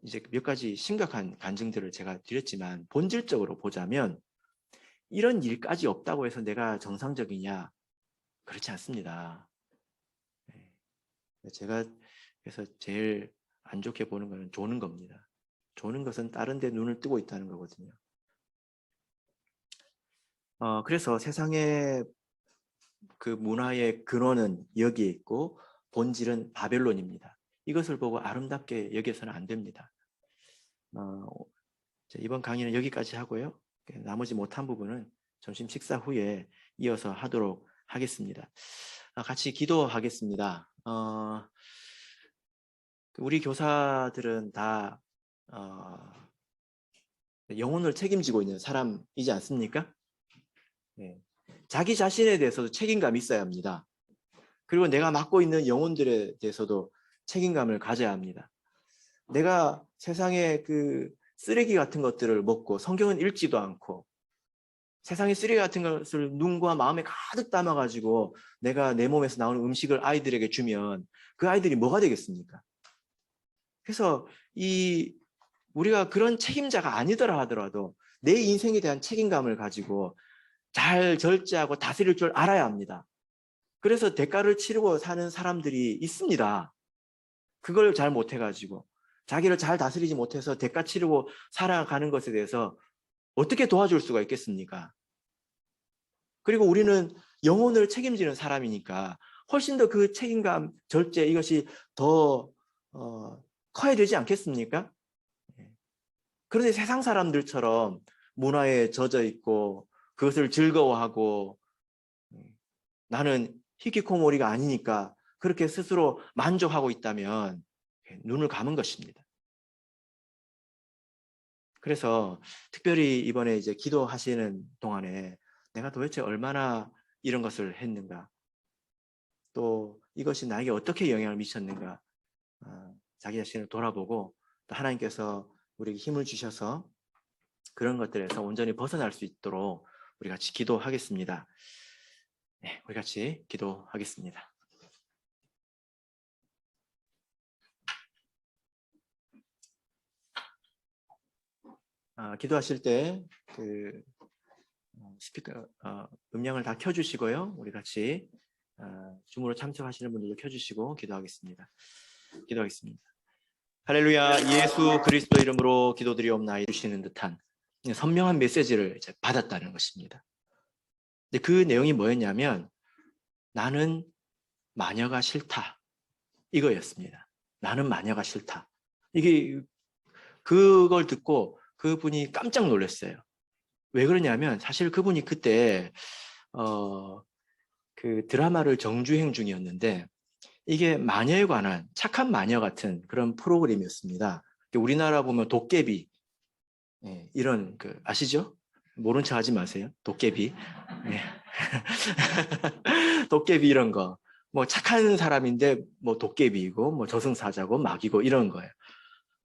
Speaker 1: 이제 몇 가지 심각한 간증들을 제가 드렸지만 본질적으로 보자면 이런 일까지 없다고 해서 내가 정상적이냐? 그렇지 않습니다. 제가 그래서 제일 안 좋게 보는 것은 조는 겁니다. 조는 것은 다른 데 눈을 뜨고 있다는 거거든요. 그래서 세상의 그 문화의 근원은 여기에 있고 본질은 바벨론입니다. 이것을 보고 아름답게 여겨서는 안 됩니다. 이번 강의는 여기까지 하고요. 나머지 못한 부분은 점심 식사 후에 이어서 하도록 하겠습니다. 같이 기도하겠습니다. 우리 교사들은 다 영혼을 책임지고 있는 사람이지 않습니까? 네. 자기 자신에 대해서도 책임감이 있어야 합니다. 그리고 내가 맡고 있는 영혼들에 대해서도 책임감을 가져야 합니다. 내가 세상에 그 쓰레기 같은 것들을 먹고 성경은 읽지도 않고 세상의 쓰레기 같은 것을 눈과 마음에 가득 담아가지고 내가 내 몸에서 나오는 음식을 아이들에게 주면 그 아이들이 뭐가 되겠습니까? 그래서 우리가 그런 책임자가 아니더라 하더라도 내 인생에 대한 책임감을 가지고 잘 절제하고 다스릴 줄 알아야 합니다. 그래서 대가를 치르고 사는 사람들이 있습니다. 그걸 잘 못해가지고 자기를 잘 다스리지 못해서 대가 치르고 살아가는 것에 대해서 어떻게 도와줄 수가 있겠습니까? 그리고 우리는 영혼을 책임지는 사람이니까 훨씬 더 그 책임감, 절제 이것이 더 커야 되지 않겠습니까? 그런데 세상 사람들처럼 문화에 젖어 있고 그것을 즐거워하고 나는 히키코모리가 아니니까 그렇게 스스로 만족하고 있다면 눈을 감은 것입니다. 그래서 특별히 이번에 이제 기도하시는 동안에 내가 도대체 얼마나 이런 것을 했는가, 또 이것이 나에게 어떻게 영향을 미쳤는가, 자기 자신을 돌아보고 또 하나님께서 우리에게 힘을 주셔서 그런 것들에서 온전히 벗어날 수 있도록 우리 같이 기도하겠습니다. 네, 우리 같이 기도하겠습니다. 기도하실 때 그 스피커 음량을 다 켜주시고요. 우리 같이 줌으로 참석하시는 분들도 켜주시고 기도하겠습니다. 기도하겠습니다. 할렐루야. 예수 그리스도 이름으로 기도드리옵나이다 주시는 듯한 선명한 메시지를 이제 받았다는 것입니다. 근데 그 내용이 뭐였냐면 나는 마녀가 싫다 이거였습니다. 나는 마녀가 싫다. 이게 그걸 듣고 그분이 깜짝 놀랐어요. 왜 그러냐면 사실 그분이 그때 그 드라마를 정주행 중이었는데 이게 마녀에 관한 착한 마녀 같은 그런 프로그램이었습니다. 우리나라 보면 도깨비 이런 그 아시죠? 모른 척 하지 마세요. 도깨비. 도깨비 이런 거. 뭐 착한 사람인데 뭐 도깨비이고 뭐 저승사자고 마귀고 이런 거예요.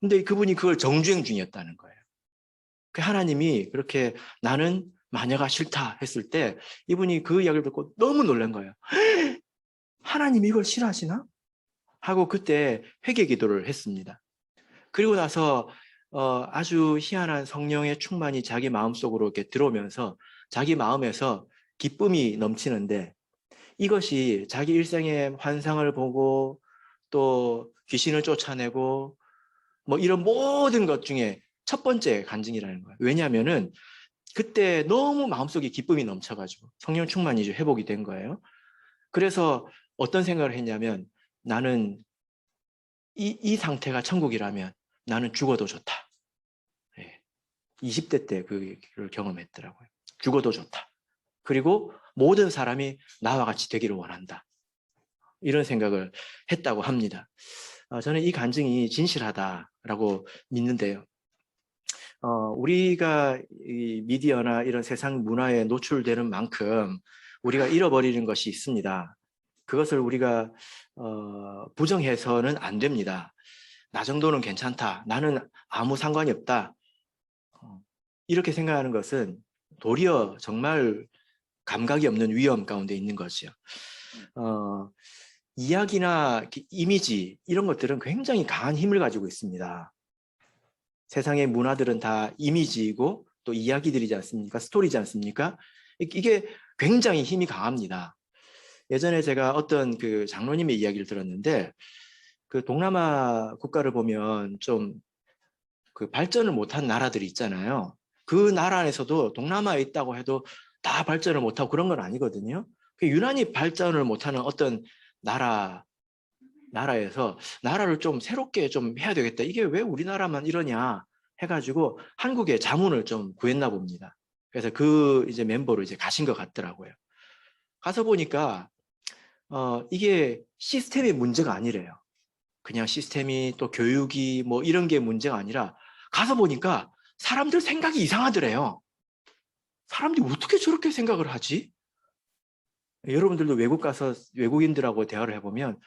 Speaker 1: 근데 그분이 그걸 정주행 중이었다는 거예요. 그 하나님이 그렇게 나는 마녀가 싫다 했을 때 이분이 그 이야기를 듣고 너무 놀란 거예요. 하나님이 이걸 싫어하시나? 하고 그때 회개 기도를 했습니다. 그리고 나서 아주 희한한 성령의 충만이 자기 마음속으로 이렇게 들어오면서 자기 마음에서 기쁨이 넘치는데 이것이 자기 일생의 환상을 보고 또 귀신을 쫓아내고 뭐 이런 모든 것 중에 첫 번째 간증이라는 거예요. 왜냐하면은 그때 너무 마음속에 기쁨이 넘쳐가지고 성령 충만이 회복이 된 거예요. 그래서 어떤 생각을 했냐면 나는 이 상태가 천국이라면 나는 죽어도 좋다. 20대 때 그걸 경험했더라고요. 죽어도 좋다. 그리고 모든 사람이 나와 같이 되기를 원한다. 이런 생각을 했다고 합니다. 저는 이 간증이 진실하다라고 믿는데요. 우리가 이 미디어나 이런 세상 문화에 노출되는 만큼 우리가 잃어버리는 것이 있습니다. 그것을 우리가 부정해서는 안 됩니다. 나 정도는 괜찮다. 나는 아무 상관이 없다. 이렇게 생각하는 것은 도리어 정말 감각이 없는 위험 가운데 있는 거죠. 이야기나 이미지 이런 것들은 굉장히 강한 힘을 가지고 있습니다. 세상의 문화들은 다 이미지이고 또 또 이야기들이지 않습니까? 스토리지 않습니까? 이게 굉장히 힘이 강합니다. 예전에 제가 어떤 그 장로님의 이야기를 들었는데 그 동남아 국가를 보면 좀 그 발전을 못한 나라들이 있잖아요. 그 나라 안에서도 동남아에 있다고 해도 다 발전을 못하고 그런 건 아니거든요. 유난히 발전을 못하는 어떤 나라에서 나라를 좀 새롭게 좀 해야 되겠다. 이게 왜 우리나라만 이러냐 해가지고 한국에 자문을 좀 구했나 봅니다. 그래서 그 이제 멤버로 이제 가신 것 같더라고요. 가서 보니까 이게 시스템의 문제가 아니래요. 그냥 시스템이 또 교육이 뭐 이런 게 문제가 아니라 가서 보니까 사람들 생각이 이상하더래요. 사람들이 어떻게 저렇게 생각을 하지? 여러분들도 외국 가서 외국인들하고 대화를 해보면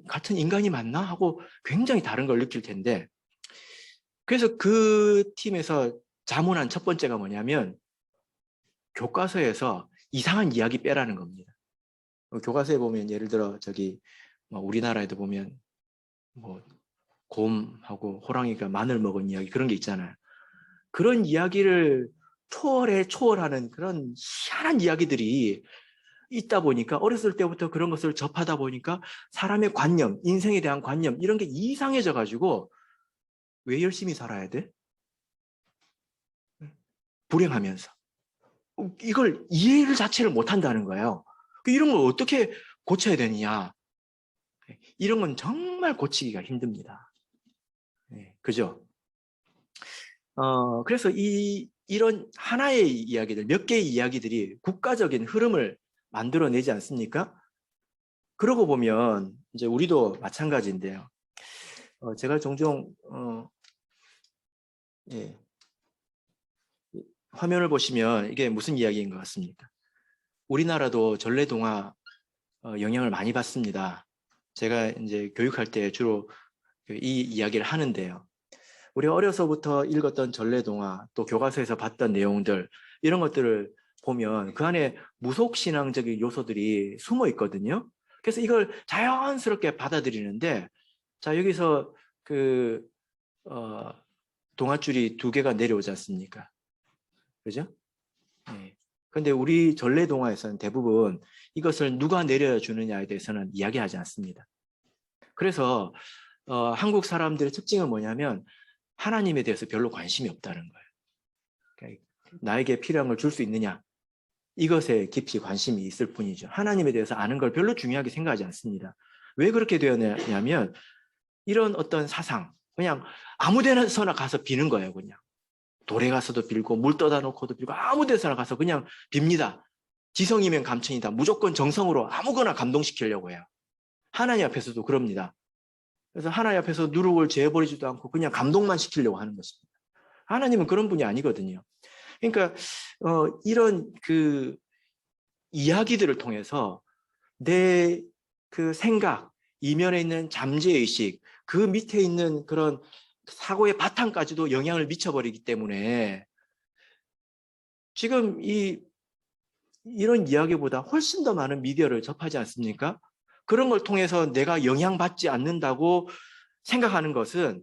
Speaker 1: 같은 인간이 맞나? 하고 굉장히 다른 걸 느낄 텐데 그래서 그 팀에서 자문한 첫 번째가 뭐냐면 교과서에서 이상한 이야기 빼라는 겁니다. 교과서에 보면 예를 들어 저기 우리나라에도 보면 뭐 곰하고 호랑이가 마늘 먹은 이야기 그런 게 있잖아요. 그런 이야기를 초월하는 그런 희한한 이야기들이 있다 보니까 어렸을 때부터 그런 것을 접하다 보니까 사람의 관념, 인생에 대한 관념 이런 게 이상해져 가지고 왜 열심히 살아야 돼? 불행하면서. 이걸 이해를 자체를 못한다는 거예요. 이런 걸 어떻게 고쳐야 되느냐. 이런 건 정말 고치기가 힘듭니다. 그죠? 그래서 이런 하나의 이야기들, 몇 개의 이야기들이 국가적인 흐름을 만들어내지 않습니까? 그러고 보면 이제 우리도 마찬가지인데요. 제가 종종 예, 화면을 보시면 이게 무슨 이야기인 것 같습니까? 우리나라도 전래동화 영향을 많이 받습니다. 제가 이제 교육할 때 주로 이 이야기를 하는데요. 우리가 어려서부터 읽었던 전래동화, 또 교과서에서 봤던 내용들 이런 것들을 보면 그 안에 무속신앙적인 요소들이 숨어 있거든요. 그래서 이걸 자연스럽게 받아들이는데 자 여기서 그 동아줄이 두 개가 내려오지 않습니까? 그죠? 네. 근데 우리 전래동화에서는 대부분 이것을 누가 내려주느냐에 대해서는 이야기하지 않습니다. 그래서 한국 사람들의 특징은 뭐냐면 하나님에 대해서 별로 관심이 없다는 거예요. 그러니까 나에게 필요한 걸 줄 수 있느냐 이것에 깊이 관심이 있을 뿐이죠. 하나님에 대해서 아는 걸 별로 중요하게 생각하지 않습니다. 왜 그렇게 되었냐면 이런 어떤 사상 그냥 아무 데서나 가서 비는 거예요. 그냥 돌에 가서도 빌고 물 떠다 놓고도 빌고 아무 데서나 가서 그냥 빕니다. 지성이면 감천이다. 무조건 정성으로 아무거나 감동시키려고 해요. 하나님 앞에서도 그럽니다. 그래서 하나님 앞에서 누룩을 재버리지도 않고 그냥 감동만 시키려고 하는 것입니다. 하나님은 그런 분이 아니거든요. 그러니까 이런 그 이야기들을 통해서 내 그 생각, 이면에 있는 잠재의식, 그 밑에 있는 그런 사고의 바탕까지도 영향을 미쳐버리기 때문에 지금 이런 이야기보다 훨씬 더 많은 미디어를 접하지 않습니까? 그런 걸 통해서 내가 영향받지 않는다고 생각하는 것은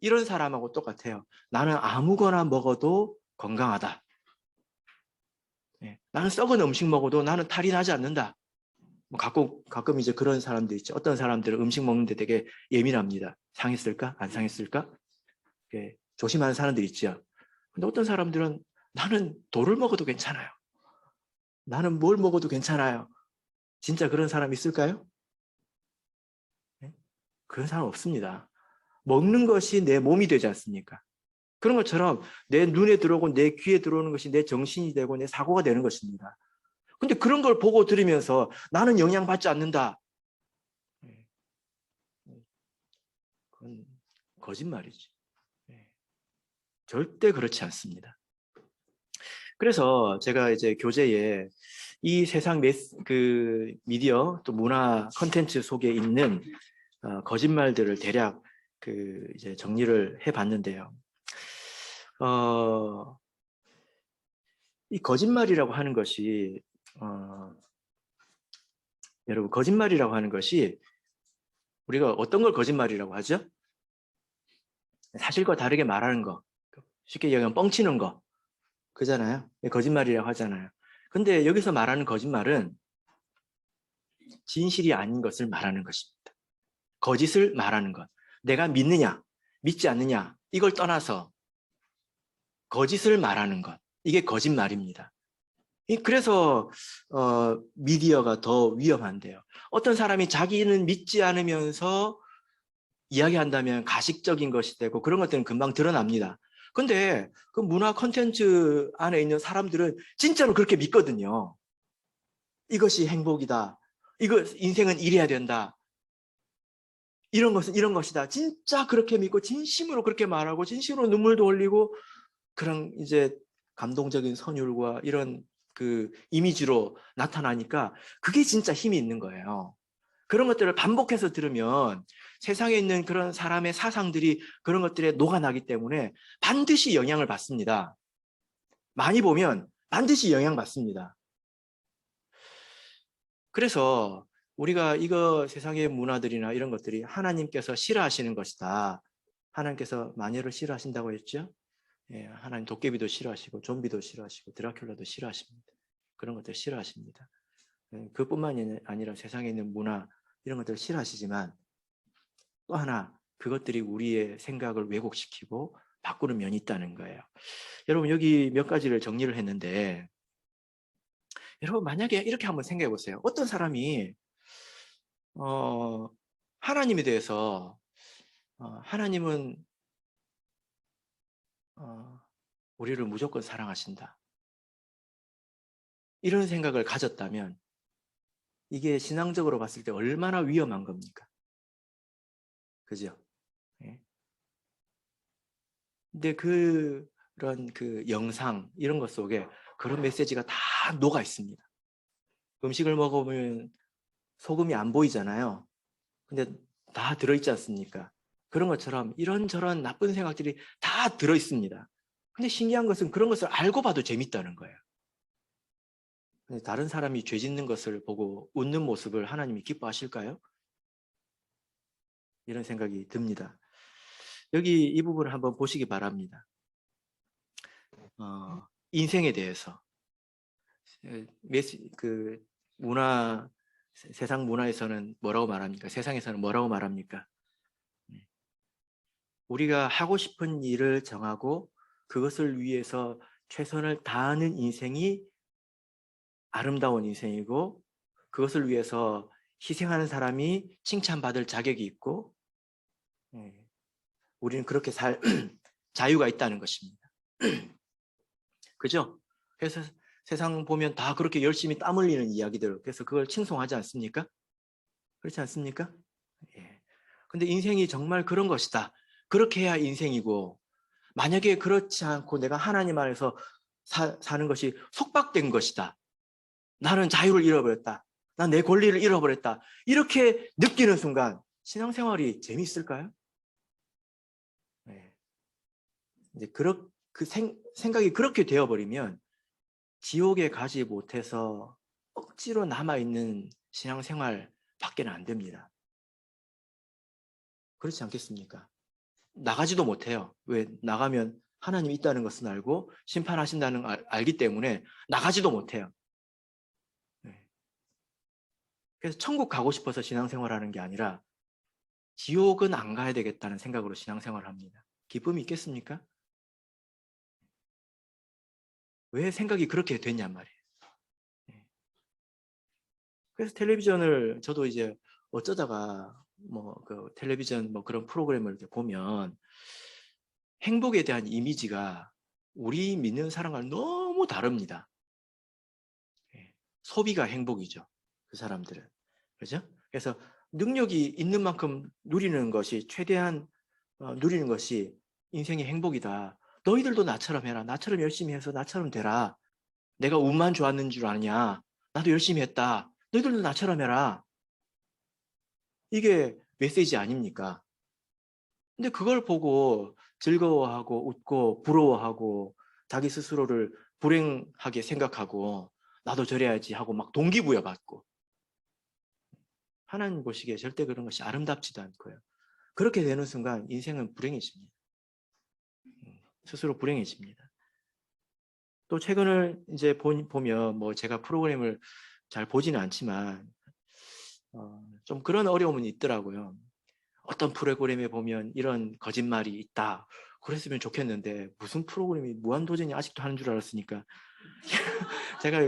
Speaker 1: 이런 사람하고 똑같아요. 나는 아무거나 먹어도 건강하다. 나는 썩은 음식 먹어도 나는 탈이 나지 않는다. 가끔 이제 그런 사람들 있죠. 어떤 사람들은 음식 먹는데 되게 예민합니다. 상했을까? 안 상했을까? 조심하는 사람들 있죠. 근데 어떤 사람들은 나는 돌을 먹어도 괜찮아요. 나는 뭘 먹어도 괜찮아요. 진짜 그런 사람 있을까요? 그런 사람 없습니다. 먹는 것이 내 몸이 되지 않습니까? 그런 것처럼 내 눈에 들어오고 내 귀에 들어오는 것이 내 정신이 되고 내 사고가 되는 것입니다. 근데 그런 걸 보고 들으면서 나는 영향받지 않는다. 그건 거짓말이지. 절대 그렇지 않습니다. 그래서 제가 이제 교재에 이 세상 그 미디어 또 문화 컨텐츠 속에 있는 거짓말들을 대략 그 이제 정리를 해봤는데요. 이 거짓말이라고 하는 것이 여러분 거짓말이라고 하는 것이 우리가 어떤 걸 거짓말이라고 하죠? 사실과 다르게 말하는 거, 쉽게 얘기하면 뻥치는 거, 그잖아요. 거짓말이라고 하잖아요. 근데 여기서 말하는 거짓말은 진실이 아닌 것을 말하는 것입니다. 거짓을 말하는 것. 내가 믿느냐, 믿지 않느냐, 이걸 떠나서 거짓을 말하는 것. 이게 거짓말입니다. 그래서 미디어가 더 위험한데요. 어떤 사람이 자기는 믿지 않으면서 이야기한다면 가식적인 것이 되고 그런 것들은 금방 드러납니다. 근데 그 문화 콘텐츠 안에 있는 사람들은 진짜로 그렇게 믿거든요. 이것이 행복이다. 이거 인생은 이래야 된다. 이런 것은 이런 것이다. 진짜 그렇게 믿고 진심으로 그렇게 말하고 진심으로 눈물도 흘리고 그런 이제 감동적인 선율과 이런 그 이미지로 나타나니까 그게 진짜 힘이 있는 거예요. 그런 것들을 반복해서 들으면 세상에 있는 그런 사람의 사상들이 그런 것들에 녹아나기 때문에 반드시 영향을 받습니다. 많이 보면 반드시 영향받습니다. 그래서 우리가 이거 세상의 문화들이나 이런 것들이 하나님께서 싫어하시는 것이다. 하나님께서 마녀를 싫어하신다고 했죠? 예, 하나님 도깨비도 싫어하시고 좀비도 싫어하시고 드라큘라도 싫어하십니다. 그런 것들 싫어하십니다. 그뿐만이 아니라 세상에 있는 문화 이런 것들을 싫어하시지만 또 하나 그것들이 우리의 생각을 왜곡시키고 바꾸는 면이 있다는 거예요. 여러분 여기 몇 가지를 정리를 했는데 여러분 만약에 이렇게 한번 생각해 보세요. 어떤 사람이 하나님에 대해서 하나님은 우리를 무조건 사랑하신다. 이런 생각을 가졌다면 이게 신앙적으로 봤을 때 얼마나 위험한 겁니까? 그죠? 예. 근데 그런 그 영상 이런 것 속에 그런 메시지가 다 녹아 있습니다. 음식을 먹어보면 소금이 안 보이잖아요. 근데 다 들어있지 않습니까? 그런 것처럼 이런저런 나쁜 생각들이 다 들어있습니다. 근데 신기한 것은 그런 것을 알고 봐도 재밌다는 거예요. 다른 사람이 죄 짓는 것을 보고 웃는 모습을 하나님이 기뻐하실까요? 이런 생각이 듭니다. 여기 이 부분을 한번 보시기 바랍니다. 인생에 대해서 그 문화 세상 문화에서는 뭐라고 말합니까? 세상에서는 뭐라고 말합니까? 우리가 하고 싶은 일을 정하고 그것을 위해서 최선을 다하는 인생이 아름다운 인생이고 그것을 위해서 희생하는 사람이 칭찬받을 자격이 있고 우리는 그렇게 살 자유가 있다는 것입니다. 그죠? 그래서 세상 보면 다 그렇게 열심히 땀 흘리는 이야기들 그래서 그걸 칭송하지 않습니까? 그렇지 않습니까? 예. 근데 인생이 정말 그런 것이다. 그렇게 해야 인생이고 만약에 그렇지 않고 내가 하나님 안에서 사는 것이 속박된 것이다. 나는 자유를 잃어버렸다. 난 내 권리를 잃어버렸다. 이렇게 느끼는 순간 신앙생활이 재미있을까요? 네. 이제 생각이 그렇게 되어버리면 지옥에 가지 못해서 억지로 남아있는 신앙생활 밖에는 안 됩니다. 그렇지 않겠습니까? 나가지도 못해요. 왜? 나가면 하나님이 있다는 것은 알고 심판하신다는 걸 알기 때문에 나가지도 못해요. 네. 그래서 천국 가고 싶어서 신앙생활하는 게 아니라 지옥은 안 가야 되겠다는 생각으로 신앙생활을 합니다. 기쁨이 있겠습니까? 왜 생각이 그렇게 됐냔 말이에요. 네. 그래서 텔레비전을 저도 이제 어쩌다가 뭐 그 텔레비전 뭐 그런 프로그램을 이렇게 보면 행복에 대한 이미지가 우리 믿는 사람과 너무 다릅니다. 예. 소비가 행복이죠. 그 사람들은. 그죠? 그래서 능력이 있는 만큼 누리는 것이 최대한 누리는 것이 인생의 행복이다. 너희들도 나처럼 해라. 나처럼 열심히 해서 나처럼 되라. 내가 운만 좋았는 줄 아냐. 나도 열심히 했다. 너희들도 나처럼 해라. 이게 메시지 아닙니까? 근데 그걸 보고 즐거워하고 웃고 부러워하고 자기 스스로를 불행하게 생각하고 나도 저래야지 하고 막 동기부여 받고 하나님 보시기에 절대 그런 것이 아름답지도 않고요. 그렇게 되는 순간 인생은 불행해집니다. 스스로 불행해집니다. 또 최근을 이제 보면 뭐 제가 프로그램을 잘 보지는 않지만 좀 그런 어려움은 있더라고요. 어떤 프로그램에 보면 이런 거짓말이 있다. 그랬으면 좋겠는데 무슨 프로그램이 무한도전이 아직도 하는 줄 알았으니까 제가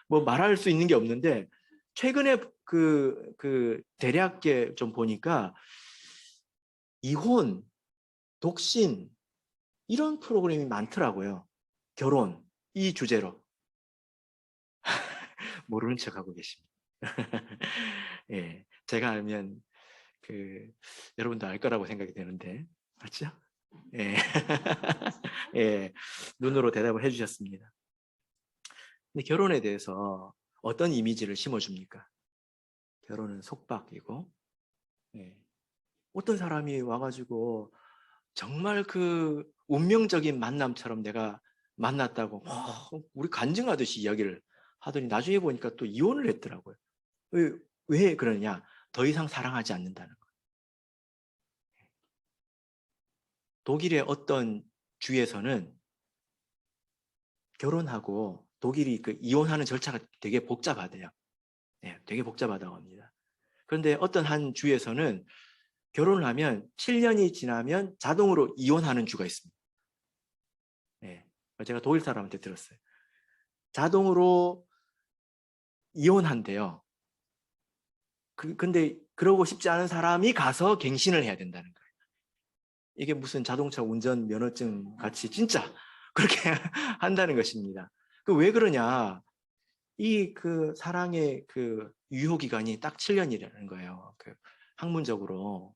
Speaker 1: 뭐 말할 수 있는 게 없는데 최근에 그 대략게 좀 보니까 이혼, 독신 이런 프로그램이 많더라고요. 결혼 이 주제로 모르는 척하고 계십니다. 예, 제가 알면 여러분도 알 거라고 생각이 되는데 맞죠? 예, 예, 눈으로 대답을 해주셨습니다. 근데 결혼에 대해서 어떤 이미지를 심어줍니까? 결혼은 속박이고, 예. 어떤 사람이 와가지고 정말 그 운명적인 만남처럼 내가 만났다고 우리 간증하듯이 이야기를 하더니 나중에 보니까 또 이혼을 했더라고요. 왜 그러냐? 더 이상 사랑하지 않는다는 거예요. 독일의 어떤 주에서는 결혼하고 독일이 그 이혼하는 절차가 되게 복잡하대요. 네, 되게 복잡하다고 합니다. 그런데 어떤 한 주에서는 결혼을 하면 7년이 지나면 자동으로 이혼하는 주가 있습니다. 네, 제가 독일 사람한테 들었어요. 자동으로 이혼한대요. 근데 그러고 싶지 않은 사람이 가서 갱신을 해야 된다는 거예요. 이게 무슨 자동차 운전 면허증 같이 진짜 그렇게 한다는 것입니다. 왜 그러냐? 이 사랑의 그 유효 기간이 딱 7년이라는 거예요. 학문적으로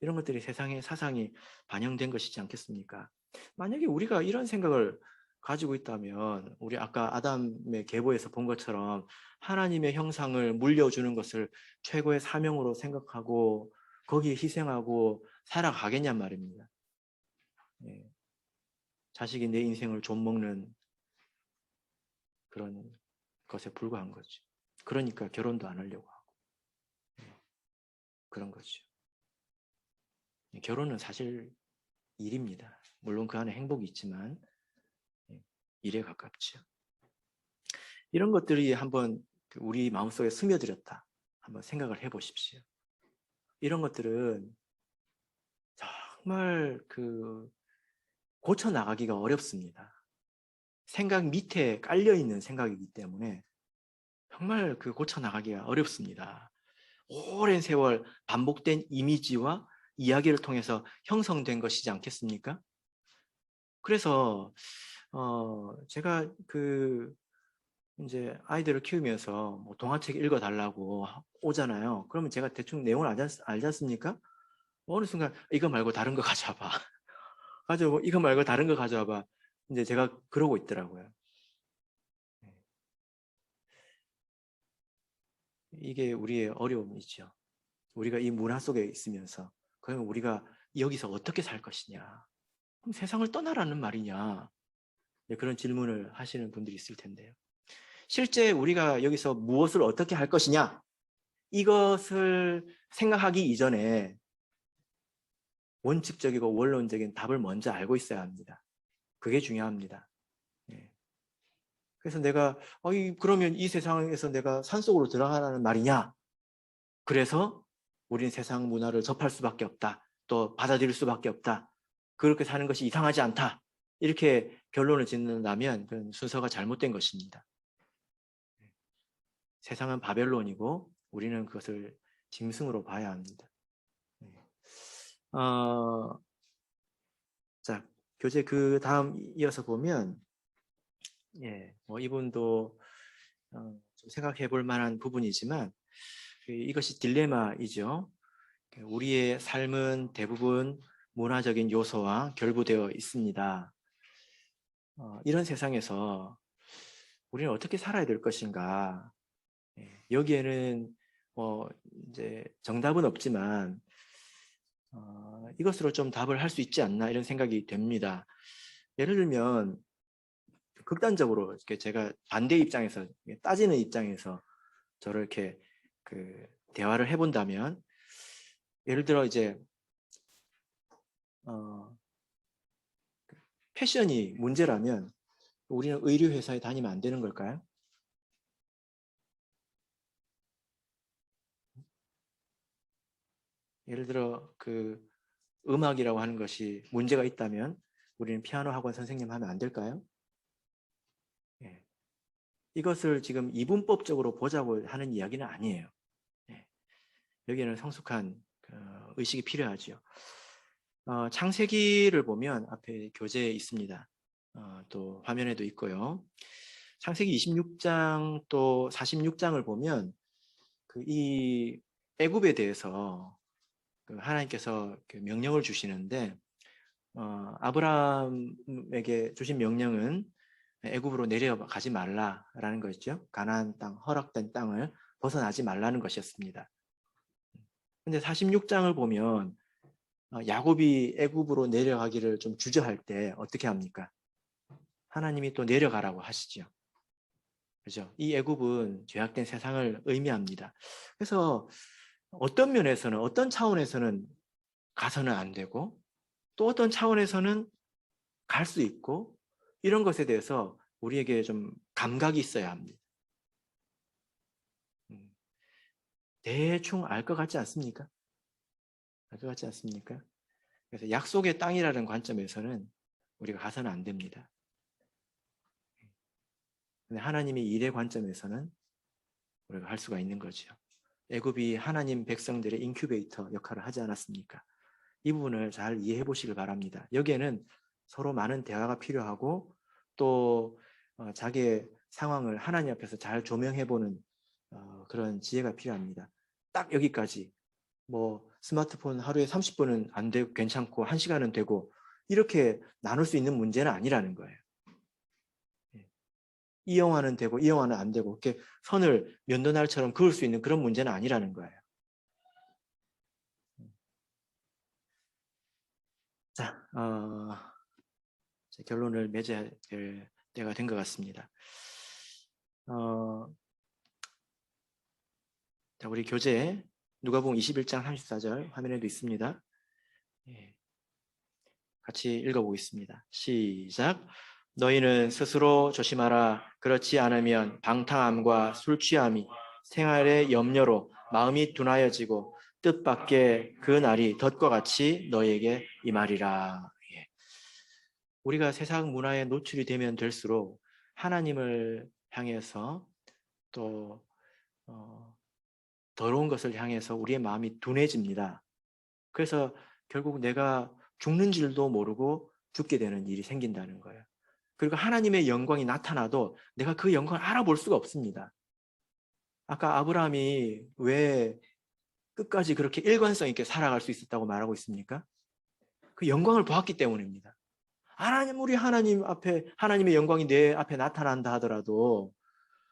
Speaker 1: 이런 것들이 세상의 사상이 반영된 것이지 않겠습니까? 만약에 우리가 이런 생각을 가지고 있다면 우리 아까 아담의 계보에서 본 것처럼 하나님의 형상을 물려주는 것을 최고의 사명으로 생각하고 거기에 희생하고 살아가겠냔 말입니다. 예. 자식이 내 인생을 좀먹는 그런 것에 불과한 거죠. 그러니까 결혼도 안 하려고 하고 그런 거죠. 결혼은 사실 일입니다. 물론 그 안에 행복이 있지만 일에 가깝죠. 이런 것들이 한번 우리 마음속에 스며들었다. 한번 생각을 해보십시오. 이런 것들은 정말 고쳐 나가기가 어렵습니다. 생각 밑에 깔려 있는 생각이기 때문에 정말 고쳐 나가기가 어렵습니다. 오랜 세월 반복된 이미지와 이야기를 통해서 형성된 것이지 않겠습니까? 그래서 제가 이제 아이들을 키우면서 뭐 동화책 읽어달라고 오잖아요. 그러면 제가 대충 내용을 알지 않습니까? 어느 순간 이거 말고 다른 거 가져와봐. 가져오고 이거 말고 다른 거 가져와봐. 이제 제가 그러고 있더라고요. 이게 우리의 어려움이죠. 우리가 이 문화 속에 있으면서 그러면 우리가 여기서 어떻게 살 것이냐? 그럼 세상을 떠나라는 말이냐? 그런 질문을 하시는 분들이 있을 텐데요. 실제 우리가 여기서 무엇을 어떻게 할 것이냐? 이것을 생각하기 이전에 원칙적이고 원론적인 답을 먼저 알고 있어야 합니다. 그게 중요합니다. 예. 그래서 내가 그러면 이 세상에서 내가 산속으로 들어가라는 말이냐? 그래서 우린 세상 문화를 접할 수밖에 없다. 또 받아들일 수밖에 없다. 그렇게 사는 것이 이상하지 않다. 이렇게 결론을 짓는다면 그건 순서가 잘못된 것입니다. 세상은 바벨론이고 우리는 그것을 짐승으로 봐야 합니다. 자, 교재 그 다음 이어서 보면 뭐 이분도 좀 생각해 볼 만한 부분이지만 이것이 딜레마이죠. 우리의 삶은 대부분 문화적인 요소와 결부되어 있습니다. 이런 세상에서 우리는 어떻게 살아야 될 것인가? 여기에는 이제 정답은 없지만 이것으로 좀 답을 할 수 있지 않나 이런 생각이 됩니다. 예를 들면 극단적으로 이렇게 제가 반대 입장에서 따지는 입장에서 저를 이렇게 대화를 해본다면 예를 들어 이제 패션이 문제라면 우리는 의류 회사에 다니면 안 되는 걸까요? 예를 들어 그 음악이라고 하는 것이 문제가 있다면 우리는 피아노 학원 선생님 하면 안 될까요? 예. 이것을 지금 이분법적으로 보자고 하는 이야기는 아니에요. 예. 여기에는 성숙한 의식이 필요하죠. 창세기를 보면 앞에 교재에 있습니다. 또 화면에도 있고요. 창세기 26장 또 46장을 보면 이 애굽에 대해서 하나님께서 명령을 주시는데 아브라함에게 주신 명령은 애굽으로 내려가지 말라라는 것이죠. 가나안 땅, 허락된 땅을 벗어나지 말라는 것이었습니다. 근데 46장을 보면 야곱이 애굽으로 내려가기를 좀 주저할 때 어떻게 합니까? 하나님이 또 내려가라고 하시죠. 그죠? 이 애굽은 죄악된 세상을 의미합니다. 그래서 어떤 면에서는, 어떤 차원에서는 가서는 안 되고 또 어떤 차원에서는 갈 수 있고 이런 것에 대해서 우리에게 좀 감각이 있어야 합니다. 대충 알 것 같지 않습니까? 알 것 같지 않습니까? 그래서 약속의 땅이라는 관점에서는 우리가 가서는 안 됩니다. 근데 하나님의 일의 관점에서는 우리가 할 수가 있는 거죠. 애굽이 하나님 백성들의 인큐베이터 역할을 하지 않았습니까? 이 부분을 잘 이해해 보시길 바랍니다. 여기에는 서로 많은 대화가 필요하고 또 자기의 상황을 하나님 앞에서 잘 조명해 보는 그런 지혜가 필요합니다. 딱 여기까지 뭐 스마트폰 하루에 30분은 안 되고 괜찮고 1시간은 되고 이렇게 나눌 수 있는 문제는 아니라는 거예요. 이 영화는 되고 이 영화는 안 되고 이렇게 선을 면도날처럼 그을 수 있는 그런 문제는 아니라는 거예요. 자, 결론을 맺어야 될 때가 된 것 같습니다. 자, 우리 교재 누가복음 21장 34절 화면에도 있습니다. 예, 같이 읽어보겠습니다. 시작. 너희는 스스로 조심하라. 그렇지 않으면 방탕함과 술 취함이 생활의 염려로 마음이 둔하여지고 뜻밖의 그 날이 덫과 같이 너희에게 임하리라. 예. 우리가 세상 문화에 노출이 되면 될수록 하나님을 향해서 또 더러운 것을 향해서 우리의 마음이 둔해집니다. 그래서 결국 내가 죽는 줄도 모르고 죽게 되는 일이 생긴다는 거예요. 그리고 하나님의 영광이 나타나도 내가 그 영광을 알아볼 수가 없습니다. 아까 아브라함이 왜 끝까지 그렇게 일관성 있게 살아갈 수 있었다고 말하고 있습니까? 그 영광을 보았기 때문입니다. 우리 하나님 앞에 하나님의 영광이 내 앞에 나타난다 하더라도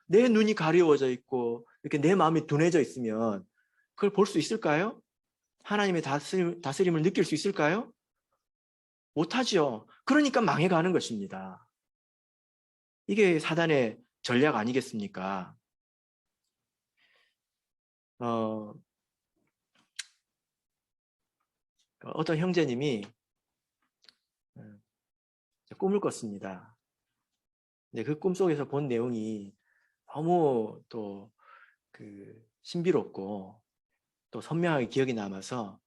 Speaker 1: 내 눈이 가려워져 있고 이렇게 내 마음이 둔해져 있으면 그걸 볼 수 있을까요? 하나님의 다스림을 느낄 수 있을까요? 못하죠. 그러니까 망해가는 것입니다. 이게 사단의 전략 아니겠습니까? 어떤 형제님이 꿈을 꿨습니다. 근데 그 꿈속에서 본 내용이 너무 또 신비롭고 또 선명하게 기억이 남아서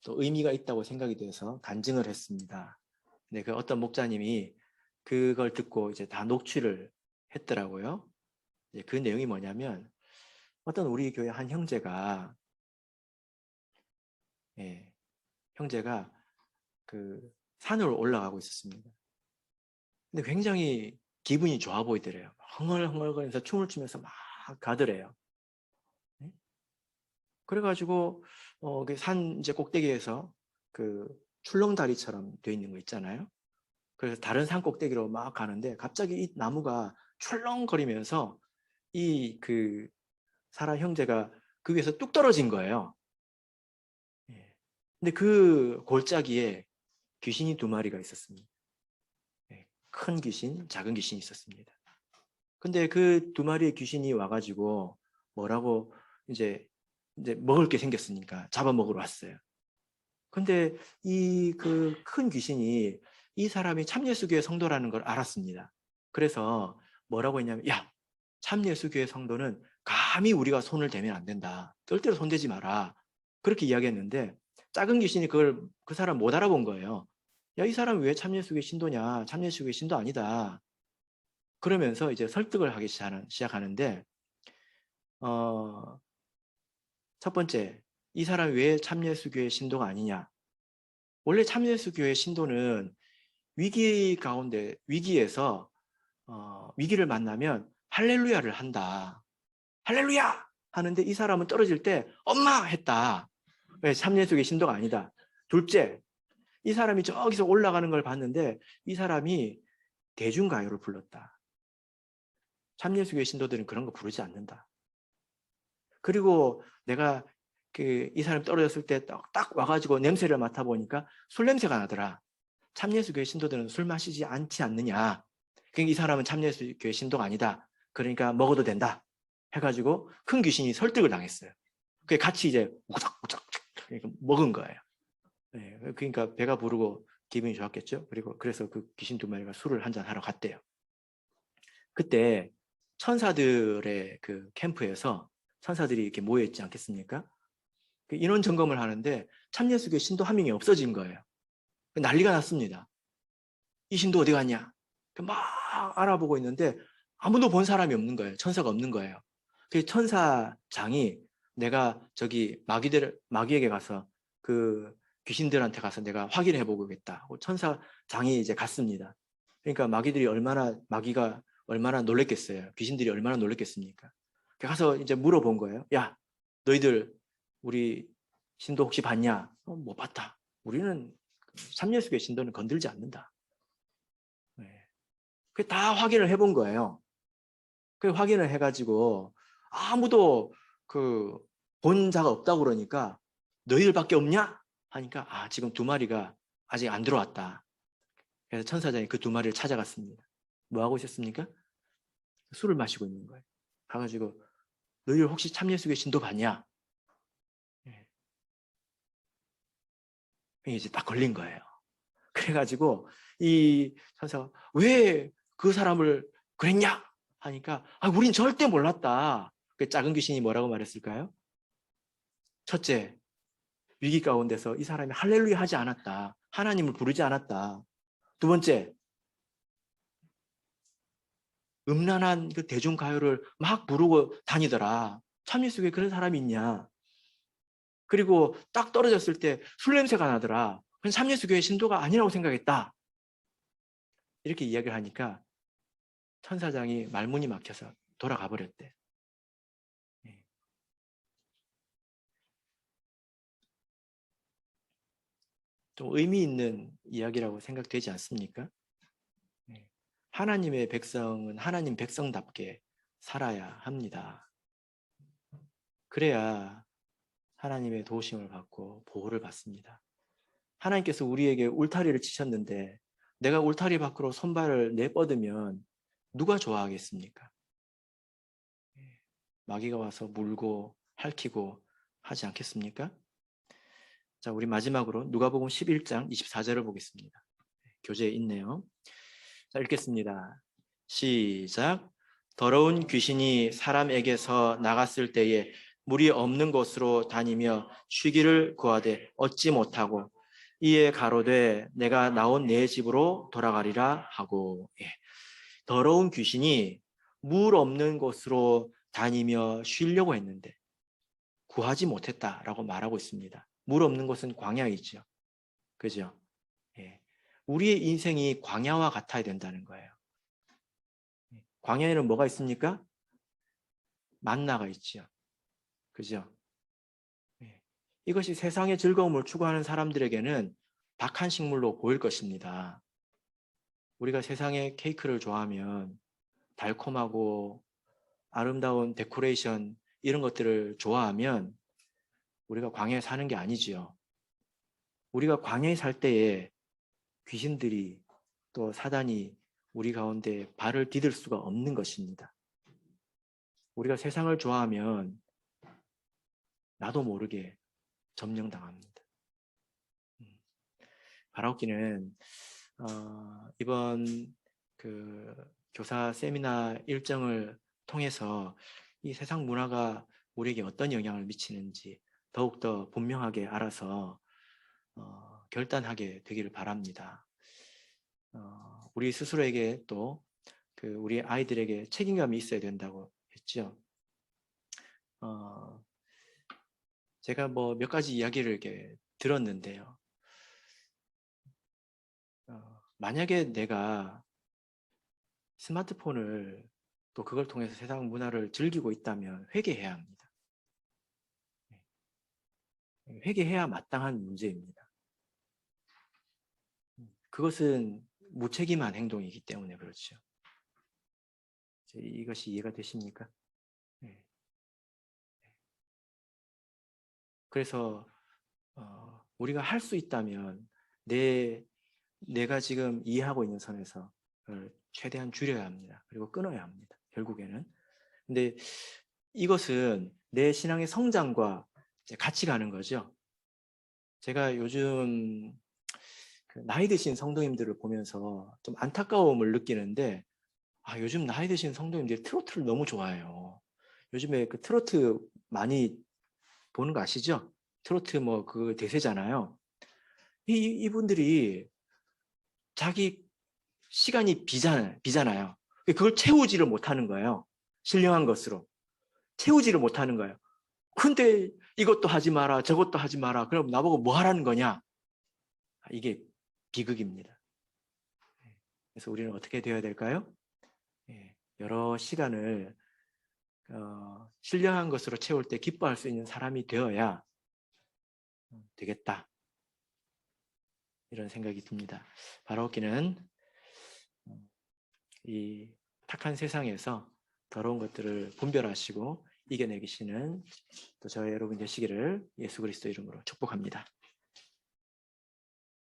Speaker 1: 또 의미가 있다고 생각이 돼서 간증을 했습니다. 근데 그 어떤 목사님이 그걸 듣고 이제 다 녹취를 했더라고요. 그 내용이 뭐냐면 어떤 우리 교회 한 형제가 형제가 그 산으로 올라가고 있었습니다. 근데 굉장히 기분이 좋아 보이더래요. 흥얼흥얼거리면서 춤을 추면서 막 가더래요. 그래가지고 산 이제 꼭대기에서 그 출렁다리처럼 돼 있는 거 있잖아요. 그래서 다른 산 꼭대기로 막 가는데 갑자기 이 나무가 출렁거리면서 이 사라 형제가 그 위에서 뚝 떨어진 거예요. 근데 그 골짜기에 귀신이 2마리가 있었습니다. 큰 귀신, 작은 귀신이 있었습니다. 근데 그 2마리의 귀신이 와가지고 뭐라고 이제 먹을 게 생겼으니까 잡아먹으러 왔어요. 근데 이 큰 귀신이 이 사람이 참예수교회 성도라는 걸 알았습니다. 그래서 뭐라고 했냐면, 야, 참예수교회 성도는 감히 우리가 손을 대면 안 된다. 절대로 손대지 마라. 그렇게 이야기했는데 작은 귀신이 그 사람 못 알아본 거예요. 야, 이 사람 왜 참예수교회 신도냐? 참예수교회 신도 아니다. 그러면서 이제 설득을 하기 시작하는데 첫 번째, 이 사람이 왜 참예수교회 신도가 아니냐? 원래 참예수교회 신도는 위기 가운데, 위기에서 위기를 만나면 할렐루야를 한다. 할렐루야! 하는데 이 사람은 떨어질 때 엄마! 했다. 왜? 참예수교회 신도가 아니다. 둘째, 이 사람이 저기서 올라가는 걸 봤는데 이 사람이 대중가요를 불렀다. 참예수교회 신도들은 그런 거 부르지 않는다. 그리고 내가 이 사람이 떨어졌을 때 딱 와가지고 냄새를 맡아보니까 술 냄새가 나더라. 참예수교회 신도들은 술 마시지 않지 않느냐. 그러니까 이 사람은 참예수교회 신도가 아니다. 그러니까 먹어도 된다. 해가지고 큰 귀신이 설득을 당했어요. 그게 같이 이제 우작우작 먹은 거예요. 네, 그러니까 배가 부르고 기분이 좋았겠죠. 그래서 그 귀신 두 마리가 술을 한잔 하러 갔대요. 그때 천사들의 그 캠프에서 천사들이 이렇게 모여있지 않겠습니까? 그 인원 점검을 하는데 참예수교회 신도 한 명이 없어진 거예요. 난리가 났습니다. 이 신도 어디 갔냐? 막 알아보고 있는데 아무도 본 사람이 없는 거예요. 천사가 없는 거예요. 그 천사장이 내가 저기 마귀에게 가서 그 귀신들한테 가서 내가 확인해 보고겠다. 천사장이 이제 갔습니다. 그러니까 마귀가 얼마나 놀랬겠어요. 귀신들이 얼마나 놀랬겠습니까? 가서 이제 물어본 거예요. 야, 너희들 우리 신도 혹시 봤냐? 못 봤다. 우리는 참예수교회 신도는 건들지 않는다. 네. 그 다 확인을 해본 거예요. 그 확인을 해가지고 아무도 본 자가 없다고 그러니까 너희들밖에 없냐? 하니까 지금 두 마리가 아직 안 들어왔다. 그래서 천사장이 그 두 마리를 찾아갔습니다. 뭐 하고 있었습니까? 술을 마시고 있는 거예요. 가가지고 너희들 혹시 참예수교회 신도 봤냐? 이제 딱 걸린 거예요. 그래가지고 이 천사가 왜 그 사람을 그랬냐? 하니까 우린 절대 몰랐다. 그 작은 귀신이 뭐라고 말했을까요? 첫째, 위기 가운데서 이 사람이 할렐루야 하지 않았다. 하나님을 부르지 않았다. 두 번째, 음란한 그 대중가요를 막 부르고 다니더라. 참예수교에 그런 사람이 있냐? 그리고 딱 떨어졌을 때 술 냄새가 나더라. 그건 참예수교의 신도가 아니라고 생각했다. 이렇게 이야기를 하니까 천사장이 말문이 막혀서 돌아가 버렸대. 좀 의미 있는 이야기라고 생각되지 않습니까? 하나님의 백성은 하나님 백성답게 살아야 합니다. 그래야 하나님의 도우심을 받고 보호를 받습니다. 하나님께서 우리에게 울타리를 치셨는데 내가 울타리 밖으로 손발을 내뻗으면 누가 좋아하겠습니까? 마귀가 와서 물고 핥히고 하지 않겠습니까? 자, 우리 마지막으로 누가복음 11장 24절을 보겠습니다. 교재에 있네요. 자, 읽겠습니다. 시작. 더러운 귀신이 사람에게서 나갔을 때에 물이 없는 곳으로 다니며 쉬기를 구하되 얻지 못하고 이에 가로되 내가 나온 내 집으로 돌아가리라 하고. 더러운 귀신이 물 없는 곳으로 다니며 쉬려고 했는데 구하지 못했다라고 말하고 있습니다. 물 없는 곳은 광야이죠. 그죠? 우리의 인생이 광야와 같아야 된다는 거예요. 광야에는 뭐가 있습니까? 만나가 있죠. 그죠? 이것이 세상의 즐거움을 추구하는 사람들에게는 박한 식물로 보일 것입니다. 우리가 세상의 케이크를 좋아하면 달콤하고 아름다운 데코레이션 이런 것들을 좋아하면 우리가 광야에 사는 게 아니지요. 우리가 광야에 살 때에 귀신들이 또 사단이 우리 가운데 발을 디딜 수가 없는 것입니다. 우리가 세상을 좋아하면 나도 모르게 점령당합니다. 바라옵기는 이번 그 교사 세미나 일정을 통해서 이 세상 문화가 우리에게 어떤 영향을 미치는지 더욱더 분명하게 알아서 결단하게 되기를 바랍니다. 우리 스스로에게 또 우리 아이들에게 책임감이 있어야 된다고 했죠. 제가 뭐 몇 가지 이야기를 이렇게 들었는데요. 만약에 내가 스마트폰을 또 그걸 통해서 세상 문화를 즐기고 있다면 회개해야 합니다. 회개해야 마땅한 문제입니다. 그것은 무책임한 행동이기 때문에 그렇죠. 이것이 이해가 되십니까? 네. 그래서 우리가 할 수 있다면 내가 지금 이해하고 있는 선에서 최대한 줄여야 합니다. 그리고 끊어야 합니다. 결국에는. 근데 이것은 내 신앙의 성장과 같이 가는 거죠. 제가 요즘 나이 드신 성도님들을 보면서 좀 안타까움을 느끼는데 요즘 나이 드신 성도님들이 트로트를 너무 좋아해요. 요즘에 그 트로트 많이 보는 거 아시죠? 트로트 뭐 그 대세잖아요. 이분들이 자기 시간이 비잖아요. 그걸 채우지를 못하는 거예요. 신령한 것으로. 채우지를 못하는 거예요. 근데 이것도 하지 마라, 저것도 하지 마라. 그럼 나보고 뭐 하라는 거냐? 이게 비극입니다. 그래서 우리는 어떻게 되어야 될까요? 여러 시간을 신령한 것으로 채울 때 기뻐할 수 있는 사람이 되어야 되겠다. 이런 생각이 듭니다. 바라옵기는 이 탁한 세상에서 더러운 것들을 분별하시고 이겨내시는 또 저희 여러분 되시기를 예수 그리스도 이름으로 축복합니다.